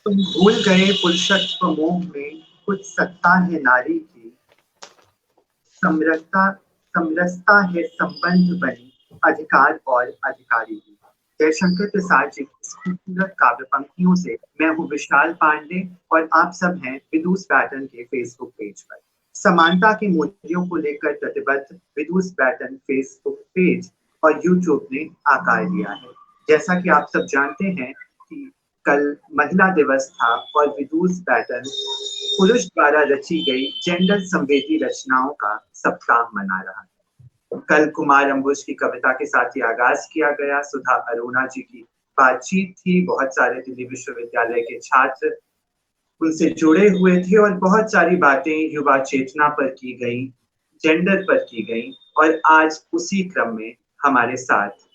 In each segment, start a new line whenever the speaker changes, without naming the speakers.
तुम भूल गए पुरुषत्व मोह में कुछ सत्ता है नारी की, समरसता समरसता है संबंध बनी अधिकार और अधिकारी की। जयशंकर प्रसाद जी की खूबसूरत काव्य पंक्तियों से मैं हूँ विशाल पांडे और आप सब हैं विदुष बैटन के फेसबुक पेज पर। समानता के मूल्यों को लेकर प्रतिबद्ध विदुष बैटन फेसबुक पेज और यूट्यूब ने आकार लिया है। जैसा कि आप सब जानते हैं कि कल महिला दिवस था और विदुष बैटन पुरुष द्वारा रची गई जेंडर संवेदी रचनाओं का सप्ताह मना रहा है। कल कुमार अंबुज की कविता के साथ ही आगाज किया गया। सुधा अरोड़ा जी की बातचीत थी। बहुत सारे दिल्ली विश्वविद्यालय के छात्र उनसे जुड़े हुए थे और बहुत सारी बातें युवा चेतना पर की गई, जेंडर पर की गई। और आज उसी क्रम में हमारे साथ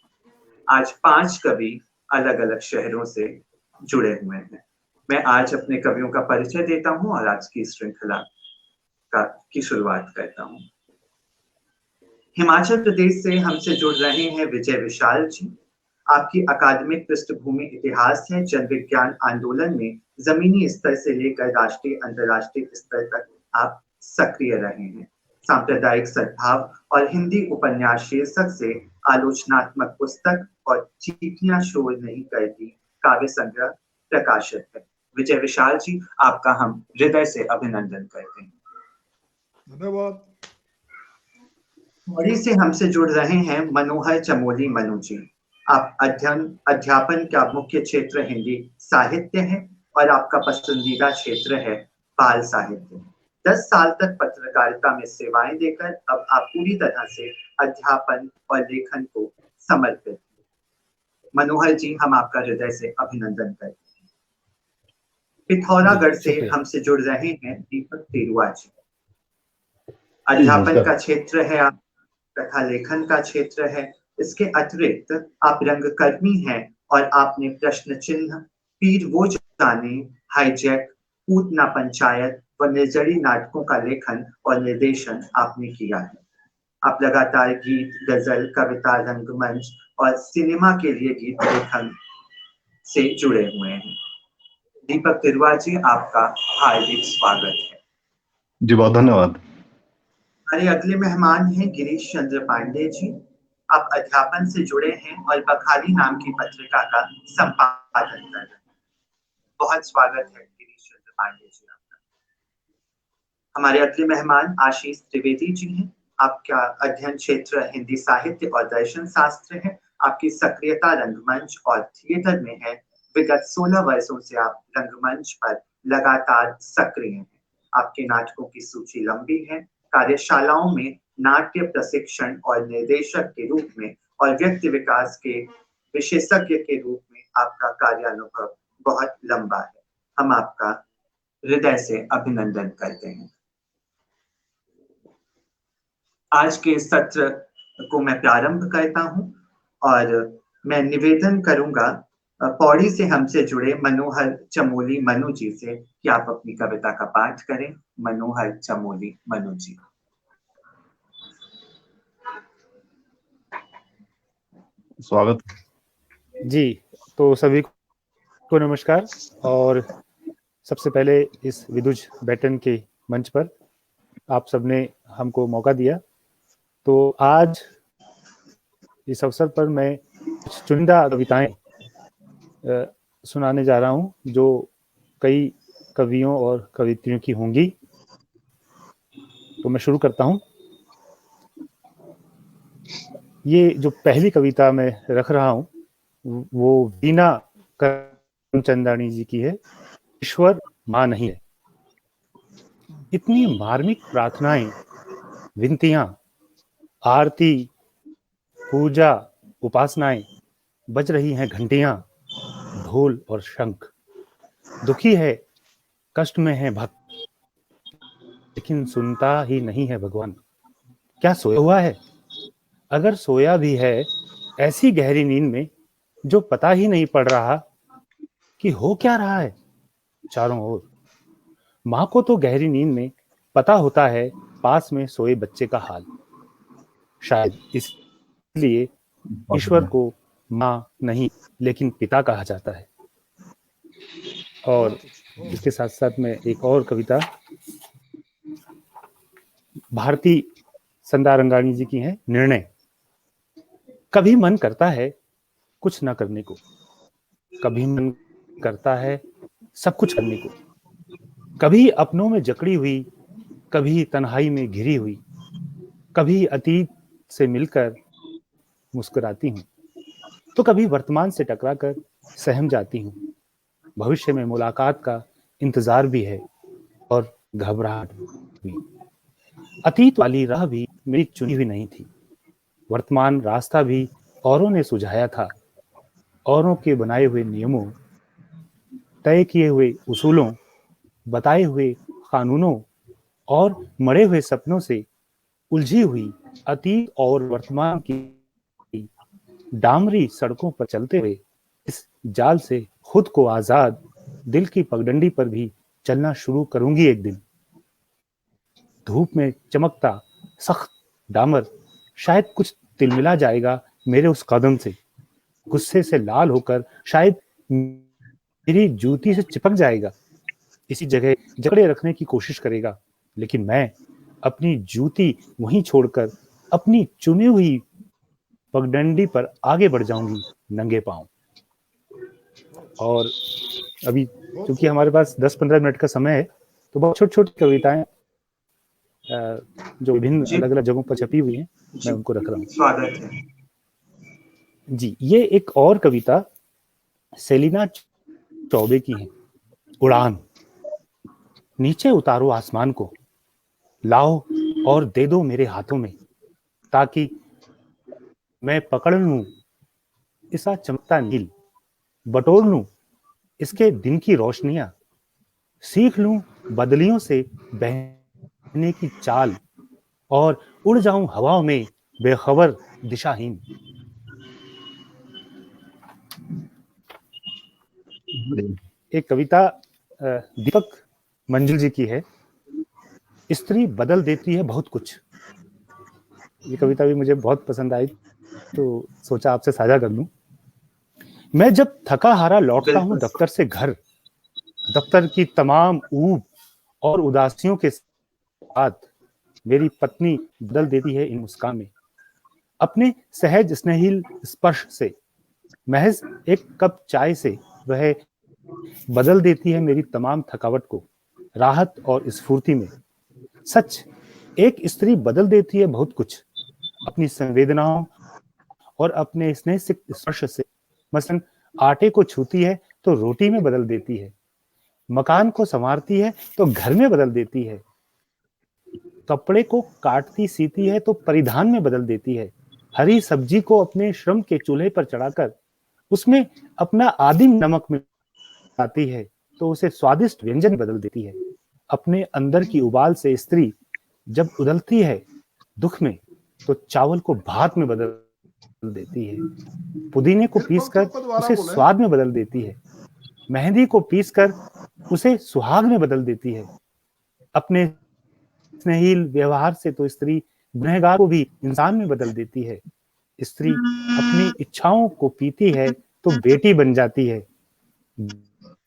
आज 5 कवि अलग अलग शहरों से जुड़े हुए हैं। मैं आज अपने कवियों का परिचय देता हूं और आज की श्रृंखला की शुरुआत करता हूं। हिमाचल प्रदेश से हमसे जुड़ रहे हैं विजय विशाल जी। आपकी अकादमिक पृष्ठभूमि इतिहास है। जन विज्ञान आंदोलन में जमीनी स्तर से लेकर राष्ट्रीय अंतर्राष्ट्रीय स्तर तक आप सक्रिय रहे हैं। सांप्रदायिक सद्भाव और हिंदी उपन्यास शीर्षक से आलोचनात्मक पुस्तक और चीटियां शोर नहीं करती काव्य संग्रह प्रकाशित है। विजय विशाल जी, आपका हम हृदय से अभिनंदन करते हैं।
धन्यवाद।
पौड़ी से हमसे जुड़ रहे हैं मनोहर चमोली मनु जी। आप अध्यापन का मुख्य क्षेत्र हिंदी साहित्य है और आपका पसंदीदा क्षेत्र है बाल साहित्य। 10 साल तक पत्रकारिता में सेवाएं देकर अब आप पूरी तरह से अध्यापन और लेखन को समर्पित हैं। मनोहर जी, हम आपका हृदय से अभिनंदन करते हैं। पिथौरागढ़ से हमसे जुड़ रहे हैं दीपक तेरुआ जी। अध्यापन का क्षेत्र है आप, तथा लेखन का क्षेत्र है। इसके अतिरिक्त आप रंगकर्मी हैं और आपने प्रश्न चिन्ह, पीर वो जाने, हाईजैक, पूतना पंचायत व निर्जरी नाटकों का लेखन और निर्देशन आपने किया है। आप लगातार गीत, गजल, कविता, रंगमंच और सिनेमा के लिए गीत लेखन से जुड़े हुए हैं। दीपक तिरुआ जी, आपका हार्दिक स्वागत है।
जी बहुत धन्यवाद।
हमारे अगले मेहमान हैं गिरीश चंद्र पांडे जी। आप अध्यापन से जुड़े हैं और बखाली नाम की पत्रिका का संपादन कर रहे हैं। बहुत स्वागत है गिरीश चंद्र पांडे जी आपका। हमारे अगले मेहमान आशीष त्रिवेदी जी हैं। आपका अध्ययन क्षेत्र हिंदी साहित्य और दर्शन शास्त्र है। आपकी सक्रियता रंगमंच और थिएटर में है। विगत 16 वर्षों से आप रंगमंच पर लगातार सक्रिय हैं। आपके नाटकों की सूची लंबी है। कार्यशालाओं में नाट्य प्रशिक्षण और निर्देशक के रूप में और व्यक्ति विकास के विशेषज्ञ के रूप में आपका कार्यानुभव बहुत लंबा है। हम आपका हृदय से अभिनंदन करते हैं। आज के सत्र को मैं प्रारंभ करता हूं और मैं निवेदन करूंगा पौड़ी से हमसे जुड़े मनोहर चमोली मनु जी से कि आप अपनी कविता का पाठ करें। मनोहर चमोली मनु जी।
स्वागत
जी। तो सभी को नमस्कार। और सबसे पहले इस विदुष बैटन के मंच पर आप सबने हमको मौका दिया, तो आज इस अवसर पर मैं कुछ चुनिंदा कविताएं सुनाने जा रहा हूं जो कई कवियों और कवित्रियों की होंगी। तो मैं शुरू करता हूं। ये जो पहली कविता मैं रख रहा हूं वो वीणा करमचंदानी जी की है। ईश्वर मां नहीं है। इतनी मार्मिक प्रार्थनाएं, विनतियां, आरती, पूजा, उपासनाएं, बज रही हैं घंटियां, ढोल और शंख। दुखी है, कष्ट में है भक्त, लेकिन सुनता ही नहीं है भगवान। क्या सोया हुआ है? अगर सोया भी है ऐसी गहरी नींद में जो पता ही नहीं पड़ रहा कि हो क्या रहा है चारों ओर। माँ को तो गहरी नींद में पता होता है पास में सोए बच्चे का हाल। शायद इसलिए ईश्वर को माँ नहीं लेकिन पिता कहा जाता है। और इसके साथ साथ में एक और कविता भारती संदारंगाणी जी की है, निर्णय। कभी मन करता है कुछ न करने को, कभी मन करता है सब कुछ करने को, कभी अपनों में जकड़ी हुई, कभी तन्हाई में घिरी हुई, कभी अतीत से मिलकर मुस्कुराती हूँ, तो कभी वर्तमान से टकराकर सहम जाती हूँ। भविष्य में मुलाकात का इंतजार भी है और घबराहट भी। अतीत वाली राह भी मेरी चुनी हुई नहीं थी, वर्तमान रास्ता भी औरों ने सुझाया था। औरों के बनाए हुए नियमों, तय किए हुए उसूलों, बताए हुए कानूनों और मरे हुए सपनों से उलझी हुई अतीत और वर्तमान की डामरी सड़कों पर चलते हुए इस जाल से खुद को आजाद दिल की पगडंडी पर भी चलना शुरू करूंगी एक दिन। धूप में चमकता सख्त डामर शायद कुछ तिलमिला जाएगा मेरे उस कदम से, गुस्से से लाल होकर शायद मेरी जूती से चिपक जाएगा, इसी जगह जकड़े रखने की कोशिश करेगा, लेकिन मैं अपनी जूती वहीं छोड़कर अपनी चुनी हुई पगडंडी पर आगे बढ़ जाऊंगी नंगे पांव। और अभी क्योंकि हमारे पास 10-15 मिनट का समय है, तो बहुत छोटी छोटी कविताएं जो विभिन्न अलग अलग जगहों पर छपी हुई हैं, मैं उनको रख रहा हूँ।
स्वागत है
जी। ये एक और कविता सेलिना चौबे की है, उड़ान। नीचे उतारो आसमान को, लाओ और दे दो मेरे हाथों में, ताकि मैं पकड़ लूं इसका चमकता नील, बटोर लूं इसके दिन की रोशनियां, सीख लूं बदलियों से बहने की चाल और उड़ जाऊं हवाओं में बेखबर दिशाहीन। एक कविता दीपक मंजुल जी की है, स्त्री बदल देती है बहुत कुछ। ये कविता भी मुझे बहुत पसंद आई, तो सोचा आपसे साझा कर लूं। मैं जब थका हारा लौटता हूं दफ्तर से घर, दफ्तर की तमाम ऊब और उदासियों के साथ मेरी पत्नी बदल देती है इन मुस्कान में। अपने सहज स्नेहिल स्पर्श से, महज एक कप चाय से वह बदल देती है मेरी तमाम थकावट को राहत और स्फूर्ति में। सच, एक स्त्री बदल देती है बहुत कुछ अपनी संवेदनाओं और अपने स्नेह से स्पर्श से। मसलन आटे को छूती है तो रोटी में बदल देती है, मकान को संवारती है तो घर में बदल देती है, कपड़े को काटती सीती है तो परिधान में बदल देती है, हरी सब्जी को अपने श्रम के चूल्हे पर चढ़ाकर उसमें अपना आदिम नमक मिलाती है तो उसे स्वादिष्ट व्यंजन बदल देती है। अपने अंदर की उबाल से स्त्री जब उदलती है दुख में, तो चावल को भात में बदल देती है, पुदीने को पीसकर उसे स्वाद में बदल देती है, मेहंदी को पीसकर उसे सुहाग में बदल देती है। अपने स्नेहिल व्यवहार से तो स्त्री गुनहगार को भी इंसान में बदल देती है। स्त्री अपनी इच्छाओं को पीती है तो बेटी बन जाती है,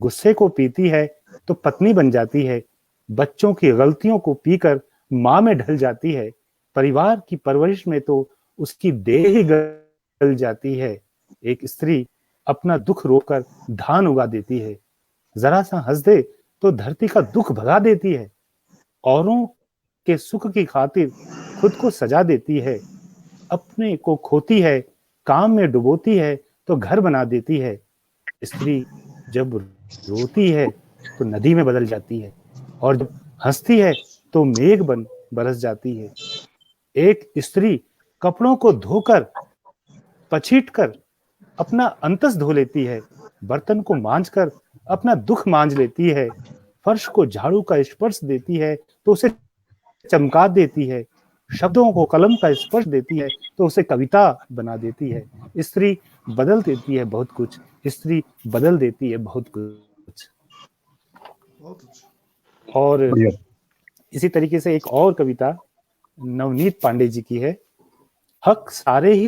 गुस्से को पीती है तो पत्नी बन जाती है, बच्चों की गलतियों को पीकर माँ में ढल जाती है, परिवार की परवरिश में तो उसकी देह ही गल जाती है। एक स्त्री अपना दुख रोककर धान उगा देती है, जरा सा हंस दे तो धरती का दुख भगा देती है, औरों के सुख की खातिर खुद को सजा देती है, अपने को खोती है, काम में डुबोती है तो घर बना देती है। स्त्री जब रोती है तो नदी में बदल जाती है और जब हंसती है तो मेघ बन बरस जाती है। एक स्त्री कपड़ों को धोकर पछीटकर अपना अंतस धो लेती है, बर्तन को मांजकर अपना दुख मांज लेती है, फर्श को झाड़ू का स्पर्श देती है तो उसे चमका देती है, शब्दों को कलम का स्पर्श देती है तो उसे कविता बना देती है। स्त्री बदल देती है बहुत कुछ, स्त्री बदल देती है बहुत कुछ। और इसी तरीके से एक और कविता नवनीत पांडे जी की है, हक सारे ही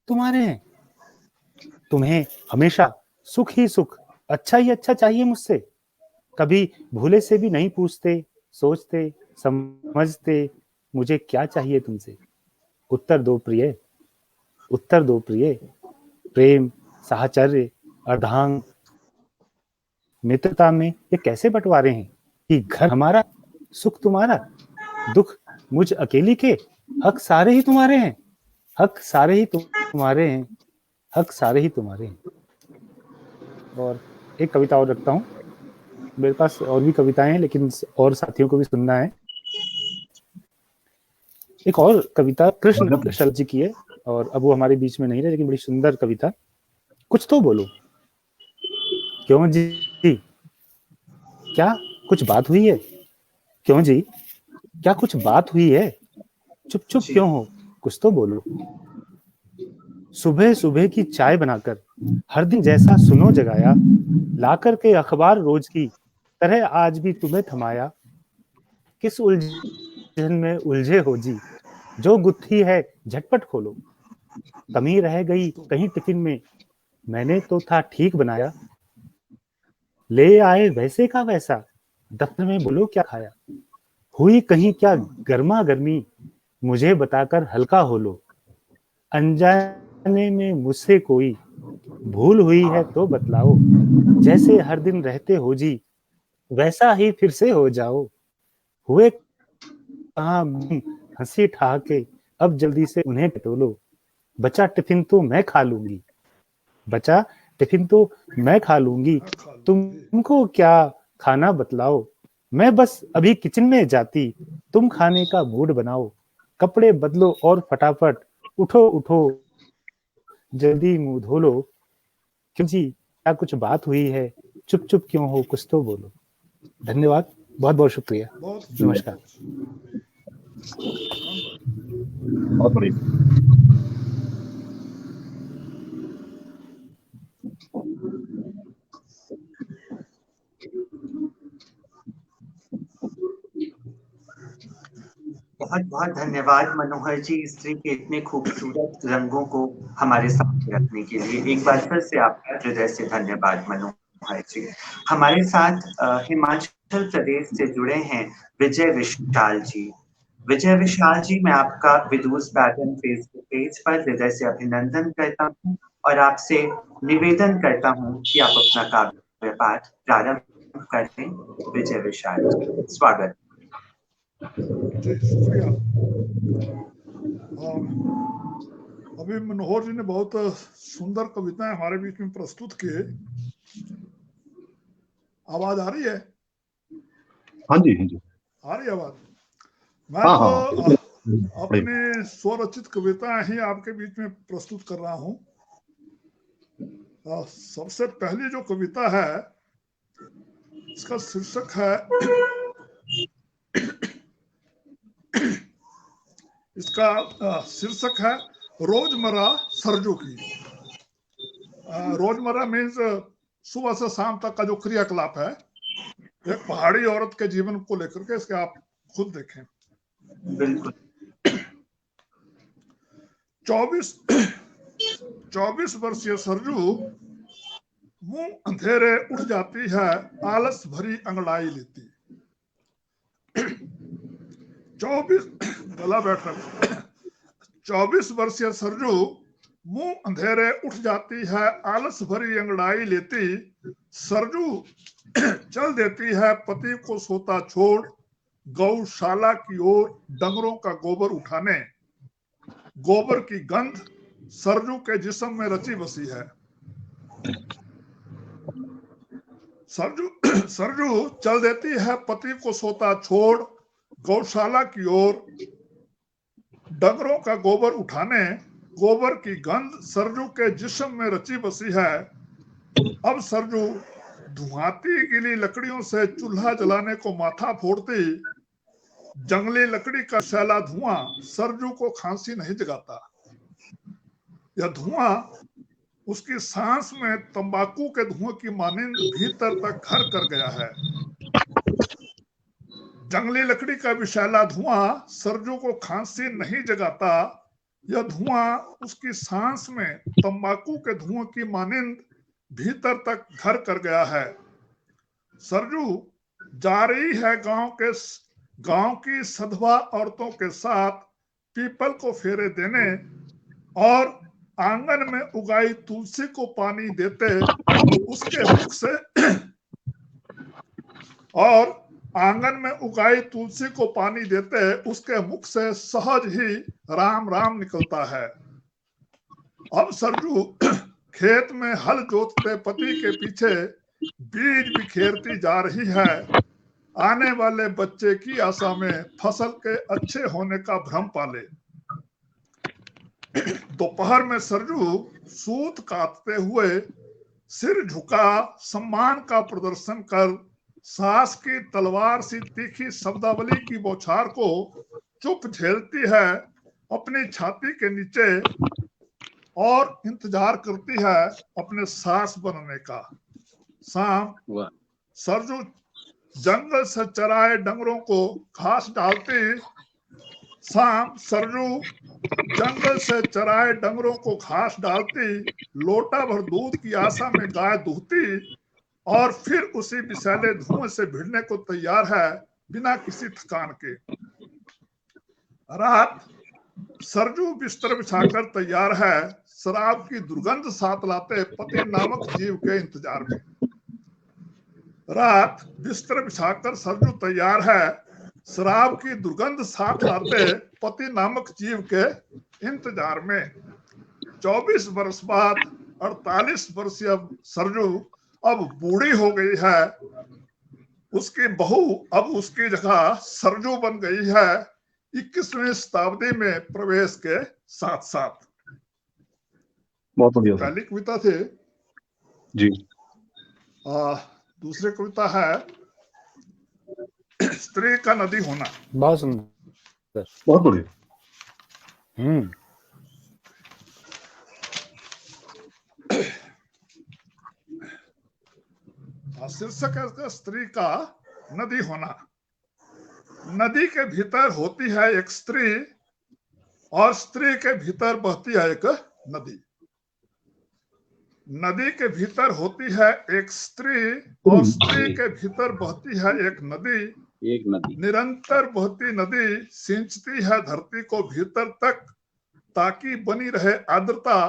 तुम्हारे हैं, तुम्हें हमेशा सुख ही सुख अच्छा ही अच्छा चाहिए मुझसे, कभी भूले से भी नहीं पूछते, सोचते समझते मुझे क्या चाहिए तुमसे। उत्तर दो प्रिय, उत्तर दो प्रिय। प्रेम, साहचर्य, अर्धांग, मित्रता में ये कैसे बंटवारे हैं कि घर हमारा, सुख तुम्हारा, दुख मुझ अकेली के, हक सारे ही तुम्हारे हैं, हक सारे ही तुम्हारे हैं, हक सारे ही तुम्हारे हैं। और एक कविता और रखता हूँ, मेरे पास और भी कविताएं हैं लेकिन और साथियों को भी सुनना है। एक और कविता कृष्ण शरद जी की है और अब वो हमारे बीच में नहीं रहे, लेकिन बड़ी सुंदर कविता। कुछ तो बोलो। क्यों जी, क्या कुछ बात हुई है? क्यों जी, क्या कुछ बात हुई है? चुप चुप क्यों हो, कुछ तो बोलो। सुबह सुबह की चाय बनाकर हर दिन जैसा सुनो जगाया, लाकर के अखबार रोज की तरह आज भी तुम्हें थमाया। किस उलझन में उलझे हो जी, जो गुत्थी है झटपट खोलो। कमी रह गई कहीं टिफिन में, मैंने तो था ठीक बनाया। ले आए वैसे का वैसा, दफ्तर में बोलो क्या खाया। हुई कहीं क्या गर्मा गर्मी, मुझे बताकर हल्का हो लो। अनजाने में मुझसे कोई भूल हुई है तो बतलाओ। जैसे हर दिन रहते हो जी, वैसा ही फिर से हो जाओ। हुए कहाँ हंसी ठहाके, अब जल्दी से उन्हें टटोलो। बचा टिफिन तो मैं खा लूंगी, बचा टिफिन तो मैं खा लूंगी, तुमको क्या खाना बतलाओ। मैं बस अभी किचन में जाती, तुम खाने का मूड बनाओ। कपड़े बदलो और फटाफट उठो उठो, जल्दी मुंह धो लो। क्यों जी, क्या कुछ बात हुई है? चुप चुप क्यों हो, कुछ तो बोलो। धन्यवाद, बहुत बहुत शुक्रिया, नमस्कार।
बहुत बढ़िया।
बहुत बहुत धन्यवाद मनोहर जी, स्त्री के इतने खूबसूरत रंगों को हमारे सामने रखने के लिए। एक बार फिर से आपका हृदय से धन्यवाद मनोहर जी। हमारे साथ हिमाचल प्रदेश से जुड़े हैं विजय विशाल जी। विजय विशाल जी, मैं आपका विदुष पैटर्न फेसबुक पेज पर हृदय से अभिनंदन करता हूँ और आपसे निवेदन करता हूँ कि आप अपना काव्य पाठ प्रारंभ करें। विजय विशाल जी, स्वागत।
जी शुक्रिया। अभी मनोहर जी ने बहुत सुंदर कविताएं हमारे बीच में प्रस्तुत की। आवाज आ रही है?
हाँ जी, हाँ जी,
आ रही आवाज। मैं तो अपने स्वरचित कविताएं ही आपके बीच में प्रस्तुत कर रहा हूँ। सबसे पहली जो कविता है, इसका शीर्षक है रोजमर्रा सरजू की। रोजमर्रा मीन्स सुबह से शाम तक का जो क्रियाकलाप है, एक पहाड़ी औरत के जीवन को लेकर के, इसके आप खुद देखें।
बिल्कुल।
24 वर्षीय सरजू मुंह अंधेरे उठ जाती है, आलस भरी अंगड़ाई लेती। 24 वर्षीय सरजू मुंह अंधेरे उठ जाती है, आलस भरी अंगड़ाई लेती। सरजू चल देती है पति को सोता छोड़, गौशाला की ओर डंगरों का गोबर उठाने। गोबर की गंध सरजू के जिस्म में रची बसी है। सरजू चल देती है पति को सोता छोड़, गौशाला की ओर डंगरों का गोबर उठाने। गोबर की गंध सरजू के जिस्म में रची बसी है। अब सरजू धुआती गीली लकड़ियों से चूल्हा जलाने को माथा फोड़ती। जंगली लकड़ी का सैला धुआं सरजू को खांसी नहीं जगाता। यह धुआं उसकी सांस में तंबाकू के धुआं की मानिंद भीतर तक घर कर गया है। जंगली लकड़ी का विषैला धुआं सरजू को खांसी नहीं जगाता। यह धुआं उसकी सांस में तंबाकू के धुआं की मानिंद भीतर तक घर कर गया है। सरजू जा रही है गांव की सधवा औरतों के साथ पीपल को फेरे देने और आंगन में उगाई तुलसी को पानी देते उसके मुख से उसके मुख से सहज ही राम राम निकलता है। अब सरजू खेत में हल जोतते पति के पीछे बीज बिखेरती जा रही है, आने वाले बच्चे की आशा में फसल के अच्छे होने का भ्रम पाले। दोपहर में सरजू सूत काटते हुए सिर झुका सम्मान का प्रदर्शन कर सास की तलवार सी तीखी शब्दावली की बौछार को चुप झेलती है अपनी छाती के नीचे और इंतजार करती है अपने सास बनने का। शाम सरजू जंगल से चराए डंगरों को घास डालती लोटा भर दूध की आशा में गाय दूहती और फिर उसी विषैले धुएं से भिड़ने को तैयार है बिना किसी थकान के। रात सरजू बिस्तर बिछाकर तैयार है शराब की दुर्गंध साथ लाते पति नामक जीव के इंतजार में। रात बिस्तर बिछाकर सरजू तैयार है शराब की दुर्गंध साथ लाते पति नामक जीव के इंतजार में। 24 वर्ष बाद 48 वर्षीय सरजू अब बूढ़ी हो गई है। उसकी बहू अब उसकी जगह सरजू बन गई है 21वीं शताब्दी में प्रवेश के साथ साथ।
बहुत बढ़िया
पहली कविता थे
जी।
दूसरी कविता है स्त्री का नदी होना।
बहुत सुंदर,
बहुत बढ़िया।
शीर्षक है स्त्री का नदी होना। नदी के भीतर होती है एक स्त्री और स्त्री के भीतर बहती है एक नदी। नदी के भीतर होती है एक स्त्री और स्त्री के भीतर बहती है एक नदी। निरंतर बहती नदी सिंचती है धरती को भीतर तक ताकि बनी रहे आर्द्रता,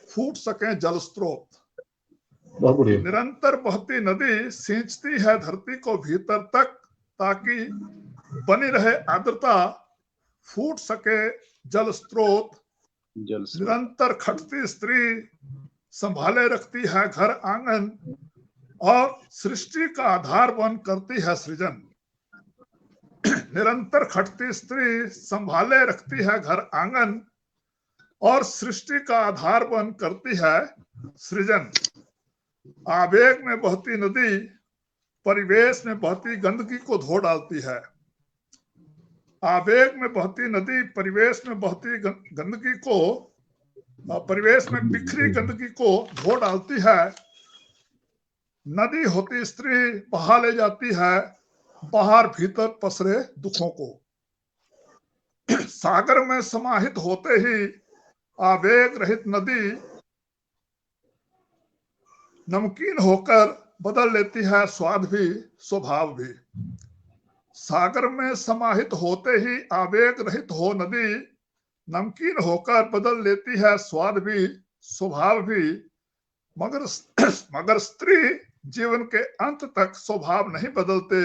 फूट सके जल स्रोत। निरंतर बहती नदी सिंचती है धरती को भीतर तक ताकि बनी रहे आर्द्रता, फूट सके जल स्रोत। निरंतर खटती स्त्री संभाले रखती है घर आंगन और सृष्टि का आधार बन करती है सृजन। निरंतर खटती स्त्री संभाले रखती है घर आंगन और सृष्टि का आधार बन करती है सृजन। आवेग में बहती नदी परिवेश में बहती गंदगी को धो डालती है। आवेग में बहती नदी परिवेश में बहती गंदगी को, परिवेश में बिखरी गंदगी को धो डालती है। नदी होती स्त्री बहा ले जाती है बाहर भीतर पसरे दुखों को। सागर में समाहित होते ही आवेग रहित नदी नमकीन होकर बदल लेती है स्वाद भी स्वभाव भी। सागर में समाहित होते ही आवेग रहित हो नदी नमकीन होकर बदल लेती है स्वाद भी स्वभाव भी। मगर स्त्री जीवन के अंत तक स्वभाव नहीं बदलते,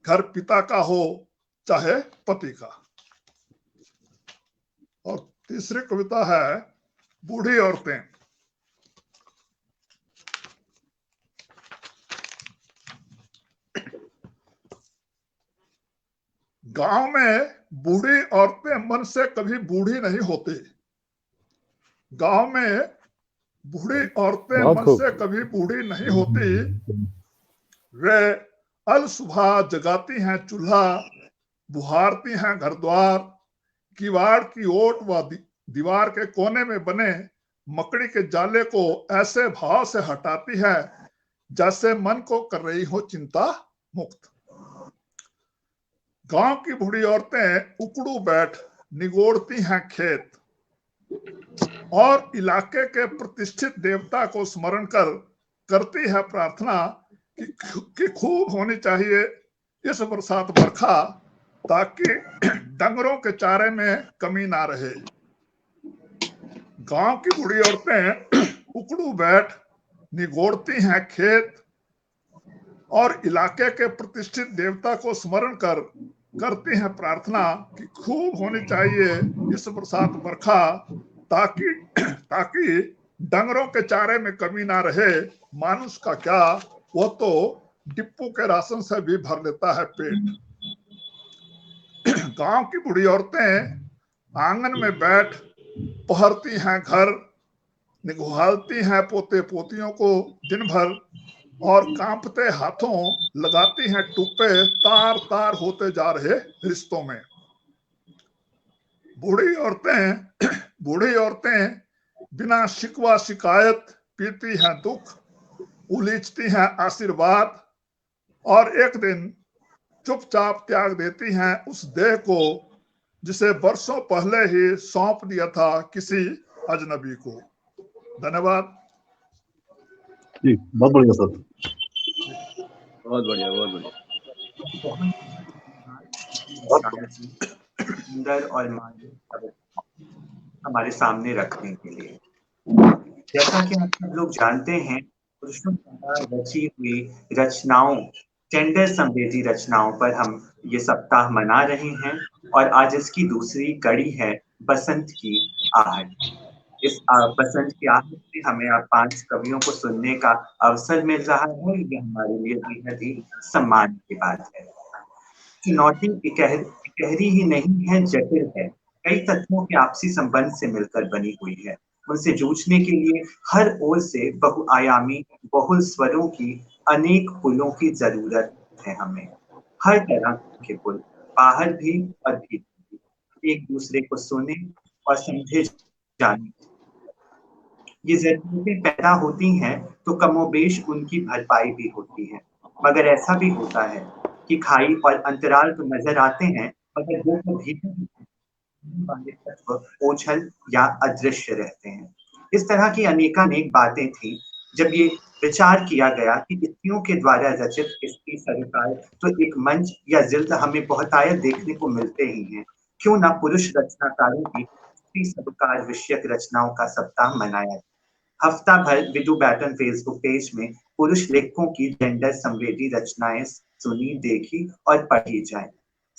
घर पिता का हो चाहे पति का। और तीसरी कविता है बूढ़ी औरतें। गांव में बूढ़ी औरतें मन से कभी बूढ़ी नहीं होती। गांव में बूढ़ी औरतें मन से कभी बूढ़ी नहीं होती। वे अल सुबह जगाती हैं चूल्हा, बुहारती हैं घर द्वार, किवाड़ की ओट व दीवार के कोने में बने मकड़ी के जाले को ऐसे भाव से हटाती है जैसे मन को कर रही हो चिंता मुक्त। गांव की बूढ़ी औरतें उकड़ू बैठ निगोड़ती हैं खेत। और इलाके के प्रतिष्ठित देवता को स्मरण कर करती है प्रार्थना कि खूब होनी चाहिए इस बरसात बरखा, ताकि डंगरों के चारे में कमी ना रहे। गांव की बूढ़ी औरतें उकड़ू बैठ निगोड़ती हैं खेत और इलाके के प्रतिष्ठित देवता को स्मरण कर करती हैं प्रार्थना कि खूब होनी चाहिए इस बरसात बरखा, ताकि डंगरों के चारे में कमी ना रहे। मानुष का क्या, वो तो डिप्पू के राशन से भी भर लेता है पेट। गांव की बूढ़ी औरतें आंगन में बैठ पहरती हैं घर, निगुहालती हैं पोते पोतियों को दिन भर और कांपते हाथों लगाती हैं टुप्पे तार तार होते जा रहे रिश्तों में। बूढ़ी औरतें बिना शिकवा शिकायत पीती हैं दुख, उलीचती हैं आशीर्वाद और एक दिन चुपचाप त्याग देती हैं उस देह को जिसे वर्षों पहले ही सौंप दिया था किसी अजनबी को। धन्यवाद
जी, बहुत बढ़िया सर,
बहुत बढ़िया, बहुत बढ़िया।
सुंदर और मार्मिक हमारे सामने रखने के लिए। जैसा कि आप सब लोग जानते हैं, पुरुषों द्वारा रची हुई रचनाओं, जेंडर संवेदी रचनाओं पर हम ये सप्ताह मना रहे हैं और आज इसकी दूसरी कड़ी है बसंत की आहट। इस बसंत की आहट में हमें अब 5 कवियों को सुनने का अवसर मिल रहा है। ये हमारे लिए बेहद ही सम्मान की बात है। चुनौती गहरी ही नहीं है, जटिल है। कई तत्वों के आपसी संबंध से मिलकर बनी हुई है। उनसे जूझने के लिए हर ओर से बहुआयामी बहुल स्वरों की अनेक पुलों की जरूरत है हमें। हर तरह के पुल, बाहर भी और भीतर भी, एक दूसरे को सुने और समझे जाने। ये जरूरतें पैदा होती हैं तो कमोबेश उनकी भरपाई भी होती है, मगर ऐसा भी होता है कि खाई और अंतराल तो नजर आते हैं, मगर वो तो भीतर वाले तत्व ओझल या अदृश्य रहते हैं। इस तरह की अनेकानेक बातें थी जब ये विचार किया गया कि स्त्रियों के द्वारा रचित स्त्री सरोकार तो एक मंच या जिल्द हमें बहुतायत देखने को मिलते ही हैं, क्यों ना पुरुष रचनाकारों की स्त्री सरोकार विषयक रचनाओं का सप्ताह मनाया। हफ्ता भर विदु बैटन फेसबुक पेज में पुरुष लेखकों की जेंडर संवेदी रचनाएं सुनी, देखी और पढ़ी जाए।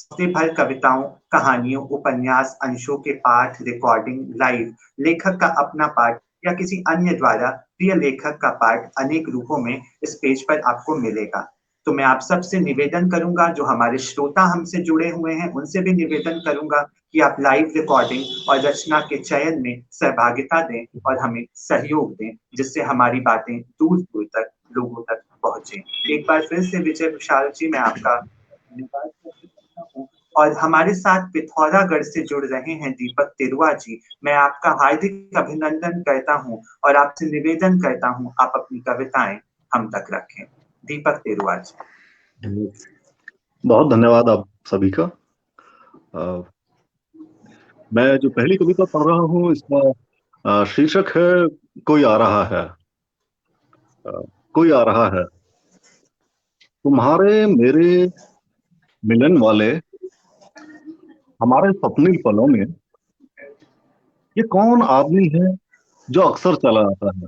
हफ्ते भर कविताओं, कहानियों, उपन्यास, अंशों के पाठ, रिकॉर्डिंग, लाइव, लेखक का अपना पाठ या किसी अन्य द्वारा प्रिय लेखक का पाठ अनेक रूपों में इस पेज पर आपको मिलेगा। तो मैं आप सबसे निवेदन करूंगा, जो हमारे श्रोता हमसे जुड़े हुए हैं उनसे भी निवेदन करूंगा कि आप लाइव रिकॉर्डिंग और रचना के चयन में सहभागिता दें और हमें सहयोग दें, जिससे हमारी बातें दूर दूर तक लोगों तक पहुंचे। एक बार फिर से विजय विशाल जी, मैं आपका धन्यवाद करता हूँ। और हमारे साथ पिथौरागढ़ से जुड़ रहे हैं दीपक तिरुआ जी, मैं आपका हार्दिक अभिनंदन करता हूँ और आपसे निवेदन करता हूँ आप अपनी कविताएं हम तक रखें। दीपक तिरुआ जी।
बहुत धन्यवाद आप सभी का। मैं जो पहली कविता पढ़ रहा हूँ इसका शीर्षक है कोई आ रहा है। कोई आ रहा है। तुम्हारे मेरे मिलन वाले हमारे सपने पलों में ये कौन आदमी है जो अक्सर चला आता है।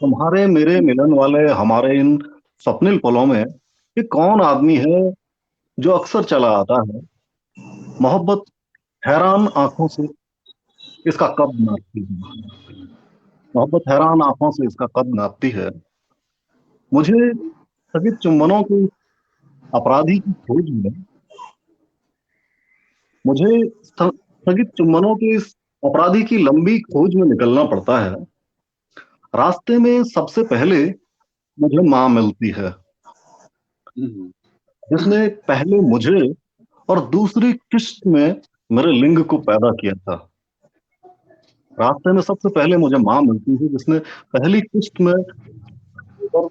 तुम्हारे मेरे मिलन वाले हमारे इन सपने पलों में ये कौन आदमी है जो अक्सर चला आता है। मोहब्बत हैरान आंखों से इसका कद नापती है। मोहब्बत हैरान आंखों से इसका कद नापती है। मुझे स्थगित चुंबनों की अपराधी की खोज में मुझे स्थगित चुंबनों की इस अपराधी की लंबी खोज में निकलना पड़ता है। रास्ते में सबसे पहले मुझे माँ मिलती है, जिसने पहले मुझे और दूसरी किस्त में मेरे लिंग को पैदा किया था। रास्ते में सबसे पहले मुझे माँ मिलती है, जिसने पहली किस्त में और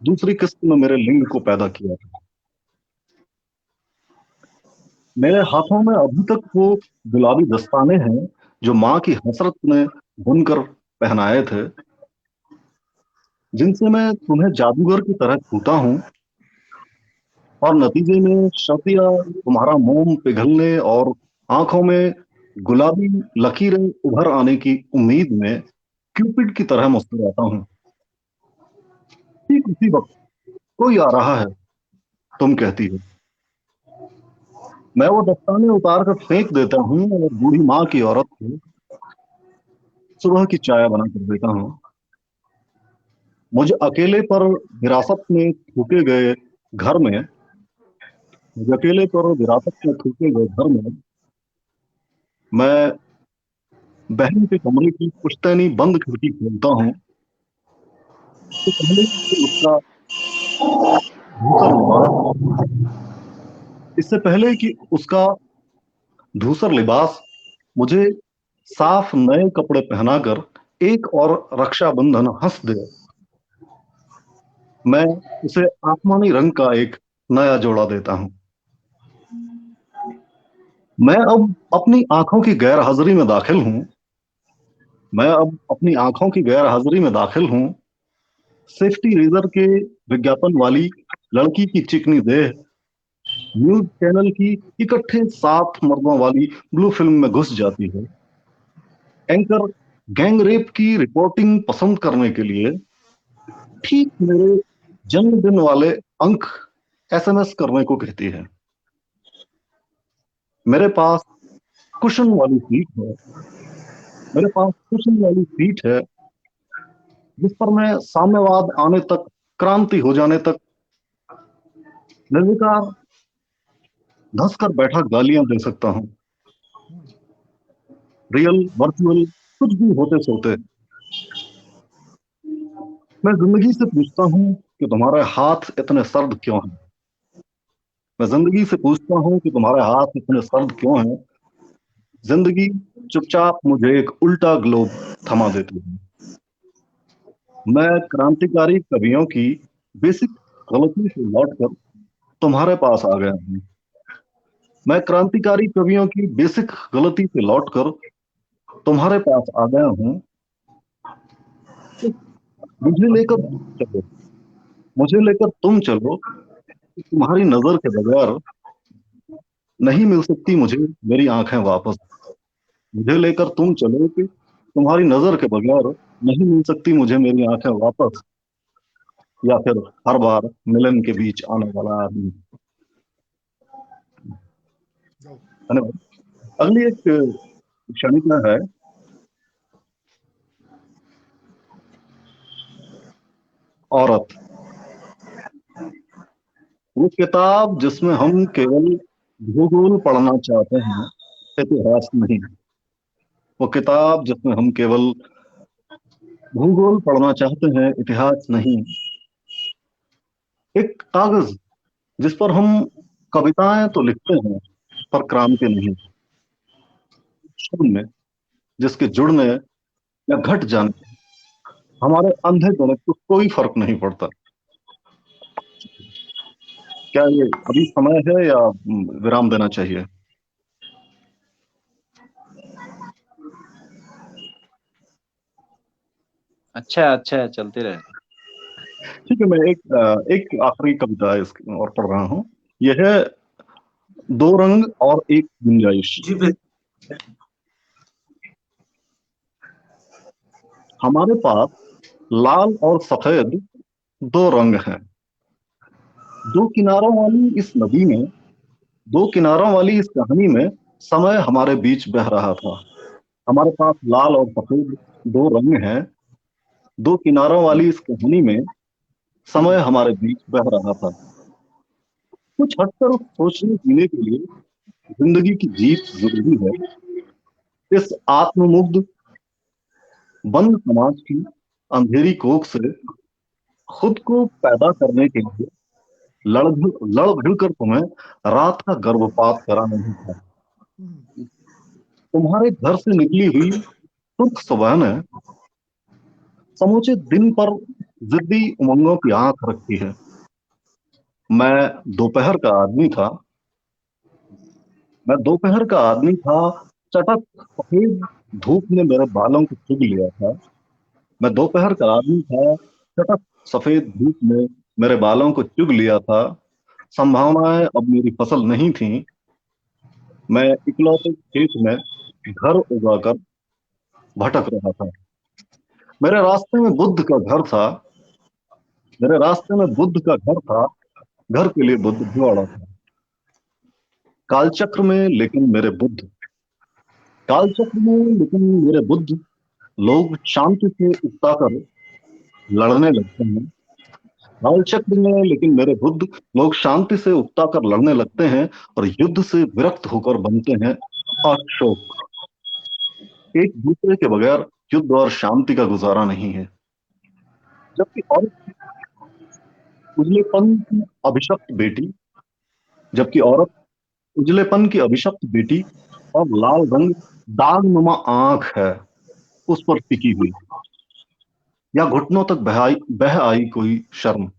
दूसरी किस्त में मेरे लिंग को पैदा किया था। मेरे हाथों में अभी तक वो गुलाबी दस्ताने हैं जो माँ की हसरत ने बुनकर पहनाए थे, जिनसे मैं तुम्हें जादूगर की तरह छूता हूँ, और नतीजे में शर्तिया तुम्हारा मोम पिघलने और आंखों में गुलाबी लकीरें उभर आने की उम्मीद में क्यूपिड की तरह मुस्कुराता हूँ। ठीक उसी वक्त कोई आ रहा है, तुम कहती हो। मैं वो दस्ताने उतार कर फेंक देता हूँ और बूढ़ी माँ की औरत को सुबह की चाय बना कर देता हूँ। मुझे अकेले पर विरासत में थूके गए घर में मुझे अकेले पर विरासत में थूके गए घर में मैं बहन के कमरे की पुश्तैनी बंद खिड़की खोलता हूँ, तो पहले कि उसका धूसर लिबास इससे पहले कि उसका धूसर लिबास मुझे साफ नए कपड़े पहनाकर एक और रक्षाबंधन हंस दे, मैं उसे आसमानी रंग का एक नया जोड़ा देता हूँ। मैं अब अपनी आंखों की गैर हाजिरी में दाखिल हूँ मैं अब अपनी आंखों की गैर हाजिरी में दाखिल हूँ सेफ्टी रेजर के विज्ञापन वाली लड़की की चिकनी देह न्यूज चैनल की इकट्ठे 7 मर्दों वाली ब्लू फिल्म में घुस जाती है। एंकर गैंग रेप की रिपोर्टिंग पसंद करने के लिए ठीक मेरे जन्मदिन वाले अंक एसएमएस करने को कहती है। मेरे पास कुशन वाली सीट है मेरे पास कुशन वाली सीट है जिस पर मैं साम्यवाद आने तक, क्रांति हो जाने तक निर्विकार धंसकर बैठा गालियां दे सकता हूँ। रियल वर्चुअल कुछ भी होते सोते मैं जिंदगी से पूछता हूँ कि तुम्हारे हाथ इतने सर्द क्यों हैं। मैं जिंदगी से पूछता हूँ कि तुम्हारे हाथ इतने सर्द क्यों हैं। जिंदगी चुपचाप मुझे एक उल्टा ग्लोब थमा देती है। मैं क्रांतिकारी कवियों की बेसिक गलती से लौटकर तुम्हारे पास आ गया हूँ। मैं क्रांतिकारी कवियों की बेसिक गलती से लौटकर तुम्हारे पास आ गया हूँ। मुझे लेकर चलो मुझे लेकर तुम चलो, तुम्हारी नजर के बगैर नहीं मिल सकती मुझे मेरी आंखें वापस। मुझे लेकर तुम चलो कि तुम्हारी नजर के बगैर नहीं मिल सकती मुझे मेरी आंखें वापस, या फिर हर बार मिलन के बीच आने वाला आदमी। धन्यवाद। अगली एक क्षणिका है। औरत, वो किताब जिसमें हम केवल भूगोल पढ़ना चाहते हैं, इतिहास नहीं। वो किताब जिसमें हम केवल भूगोल पढ़ना चाहते हैं, इतिहास नहीं। एक कागज जिस पर हम कविताएं तो लिखते हैं पर क्रांति नहीं। शून्य जिसके जुड़ने या घट जाने हमारे अंधे गणित को कोई फर्क नहीं पड़ता। क्या ये अभी समय है या विराम देना चाहिए?
अच्छा अच्छा, चलते रहे।
ठीक है, मैं एक आखिरी कविता इसकी और पढ़ रहा हूँ। यह है दो रंग और एक गुंजाइश।
जी बिल्कुल।
हमारे पास लाल और सफेद दो रंग हैं। दो किनारों वाली इस नदी में, दो किनारों वाली इस कहानी में समय हमारे बीच बह रहा था। हमारे पास लाल और सफेद दो रंग हैं। दो किनारों वाली इस कहानी में समय हमारे बीच बह रहा था। कुछ हटकर उस सोचने जीने के लिए जिंदगी की जीत जरूरी है। इस आत्ममुग्ध बंद समाज की अंधेरी कोख से खुद को पैदा करने के लिए लड़ भिड़ कर तुम्हें रात का गर्भपात करा नहीं था। तुम्हारे घर से निकली हुई सुर्ख सुबह ने समूचे दिन पर जिद्दी उमंगों की आंख रखी है। मैं दोपहर का आदमी था। चटक सफेद धूप ने मेरे बालों को चुग लिया था। मैं दोपहर का आदमी था। चटक सफेद धूप ने मेरे बालों को चुग लिया था। संभावनाएं अब मेरी फसल नहीं थी। मैं इकलौते खेत में घर उगाकर भटक रहा था। मेरे रास्ते में बुद्ध का घर था। मेरे रास्ते में बुद्ध का घर था। घर के लिए बुद्ध दौड़ा था। कालचक्र में लेकिन मेरे बुद्ध कालचक्र में लेकिन मेरे बुद्ध लोग शांति से उकताकर लड़ने लगते हैं। कालचक्र में लेकिन मेरे बुद्ध लोग शांति से उकताकर लड़ने लगते हैं और युद्ध से विरक्त होकर बनते हैं अशोक। एक दूसरे के बगैर युद्ध और शांति का गुजारा नहीं है। जबकि औरत उजलेपन की अभिशप्त बेटी जबकि औरत उजलेपन की अभिशप्त बेटी और लाल रंग दागनुमा आंख है उस पर टिकी हुई, या घुटनों तक बह आई कोई शर्म।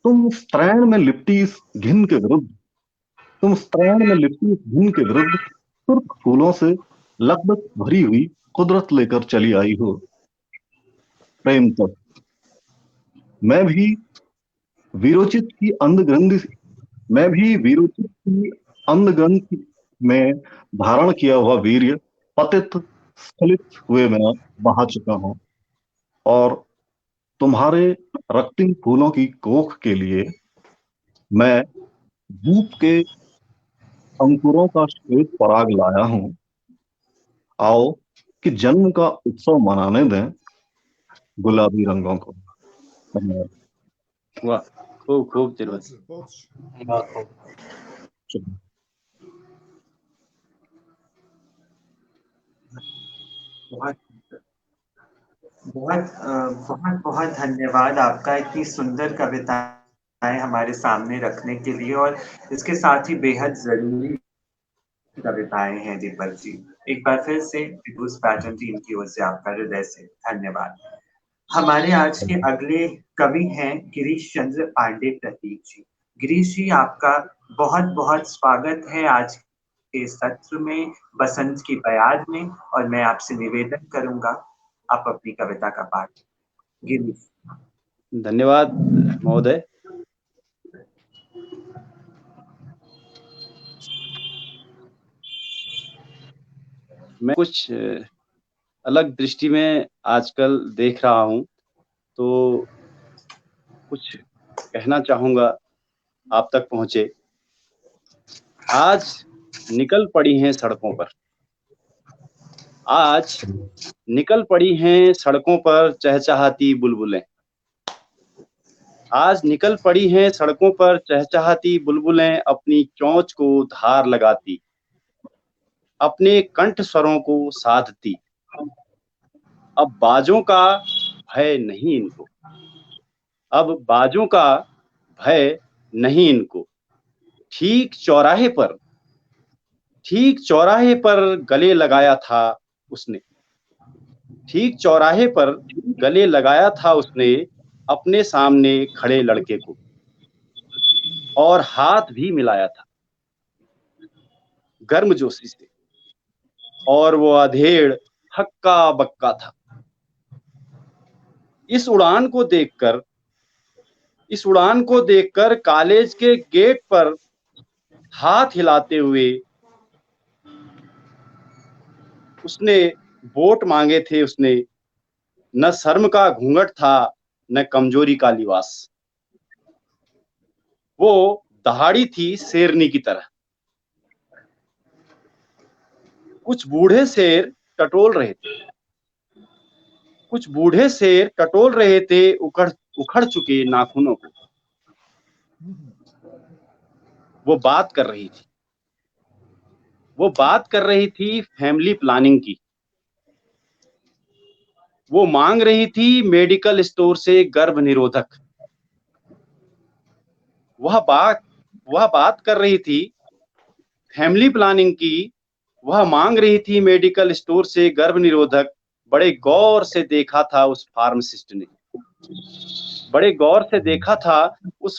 तुम स्त्रैण में लिपटी इस घिन के विरुद्ध सुर्ख फूलों से लगभग भरी हुई कुदरत लेकर चली आई हो। प्रेम तक मैं भी विरोचित की अंधग्रंथि में धारण किया हुआ वीर्य पतित स्खलित हुए मैं बहा चुका हूं, और तुम्हारे रक्तिम फूलों की कोख के लिए मैं धूप के अंकुरों का श्वेत पराग लाया हूं। आओ कि जन्म का उत्सव मनाने दें गुलाबी रंगों को। धन्यवाद।
वाह, खूब खूब तिरवत।
बहुत बहुत बहुत बहुत धन्यवाद आपका इतनी सुंदर कविताएं हमारे सामने रखने के लिए, और इसके साथ ही बेहद जरूरी कविताएं हैं दीपक जी। एक बार फिर से विदुष पैटर्न टीम की ओर से आपका हृदय से धन्यवाद। हमारे आज के अगले कवि हैं गिरीश चंद्र पांडे प्रतीक जी। गिरीश जी, आपका बहुत बहुत स्वागत है आज के सत्र में, बसंत की बयार में, और मैं आपसे निवेदन करूंगा आप अपनी कविता का पाठ। गिरीश।
धन्यवाद महोदय। मैं कुछ अलग दृष्टि में आजकल देख रहा हूं, तो कुछ कहना चाहूंगा आप तक पहुंचे। आज निकल पड़ी हैं सड़कों पर, आज निकल पड़ी हैं सड़कों पर चहचहाती बुलबुलें। आज निकल पड़ी हैं सड़कों पर चहचहाती बुलबुलें, अपनी चोंच को धार लगाती, अपने कंठ स्वरों को साधती। अब बाजों का भय नहीं इनको, अब बाजों का भय नहीं इनको। ठीक चौराहे पर गले लगाया था उसने, ठीक चौराहे पर गले लगाया था उसने अपने सामने खड़े लड़के को, और हाथ भी मिलाया था गर्मजोशी से, और वो अधेड़ हक्का बक्का था। इस उड़ान को देखकर कॉलेज के गेट पर हाथ हिलाते हुए उसने वोट मांगे थे। उसने न शर्म का घूंघट था न कमजोरी का लिबास। वो दहाड़ी थी शेरनी की तरह। कुछ बूढ़े शेर टटोल रहे थे उखड़ चुके नाखूनों को। वो बात कर रही थी फैमिली प्लानिंग की। वो मांग रही थी मेडिकल स्टोर से गर्भ निरोधक। वह बात कर रही थी फैमिली प्लानिंग की। वह मांग रही थी मेडिकल स्टोर से गर्भ निरोधक। बड़े गौर से देखा था उस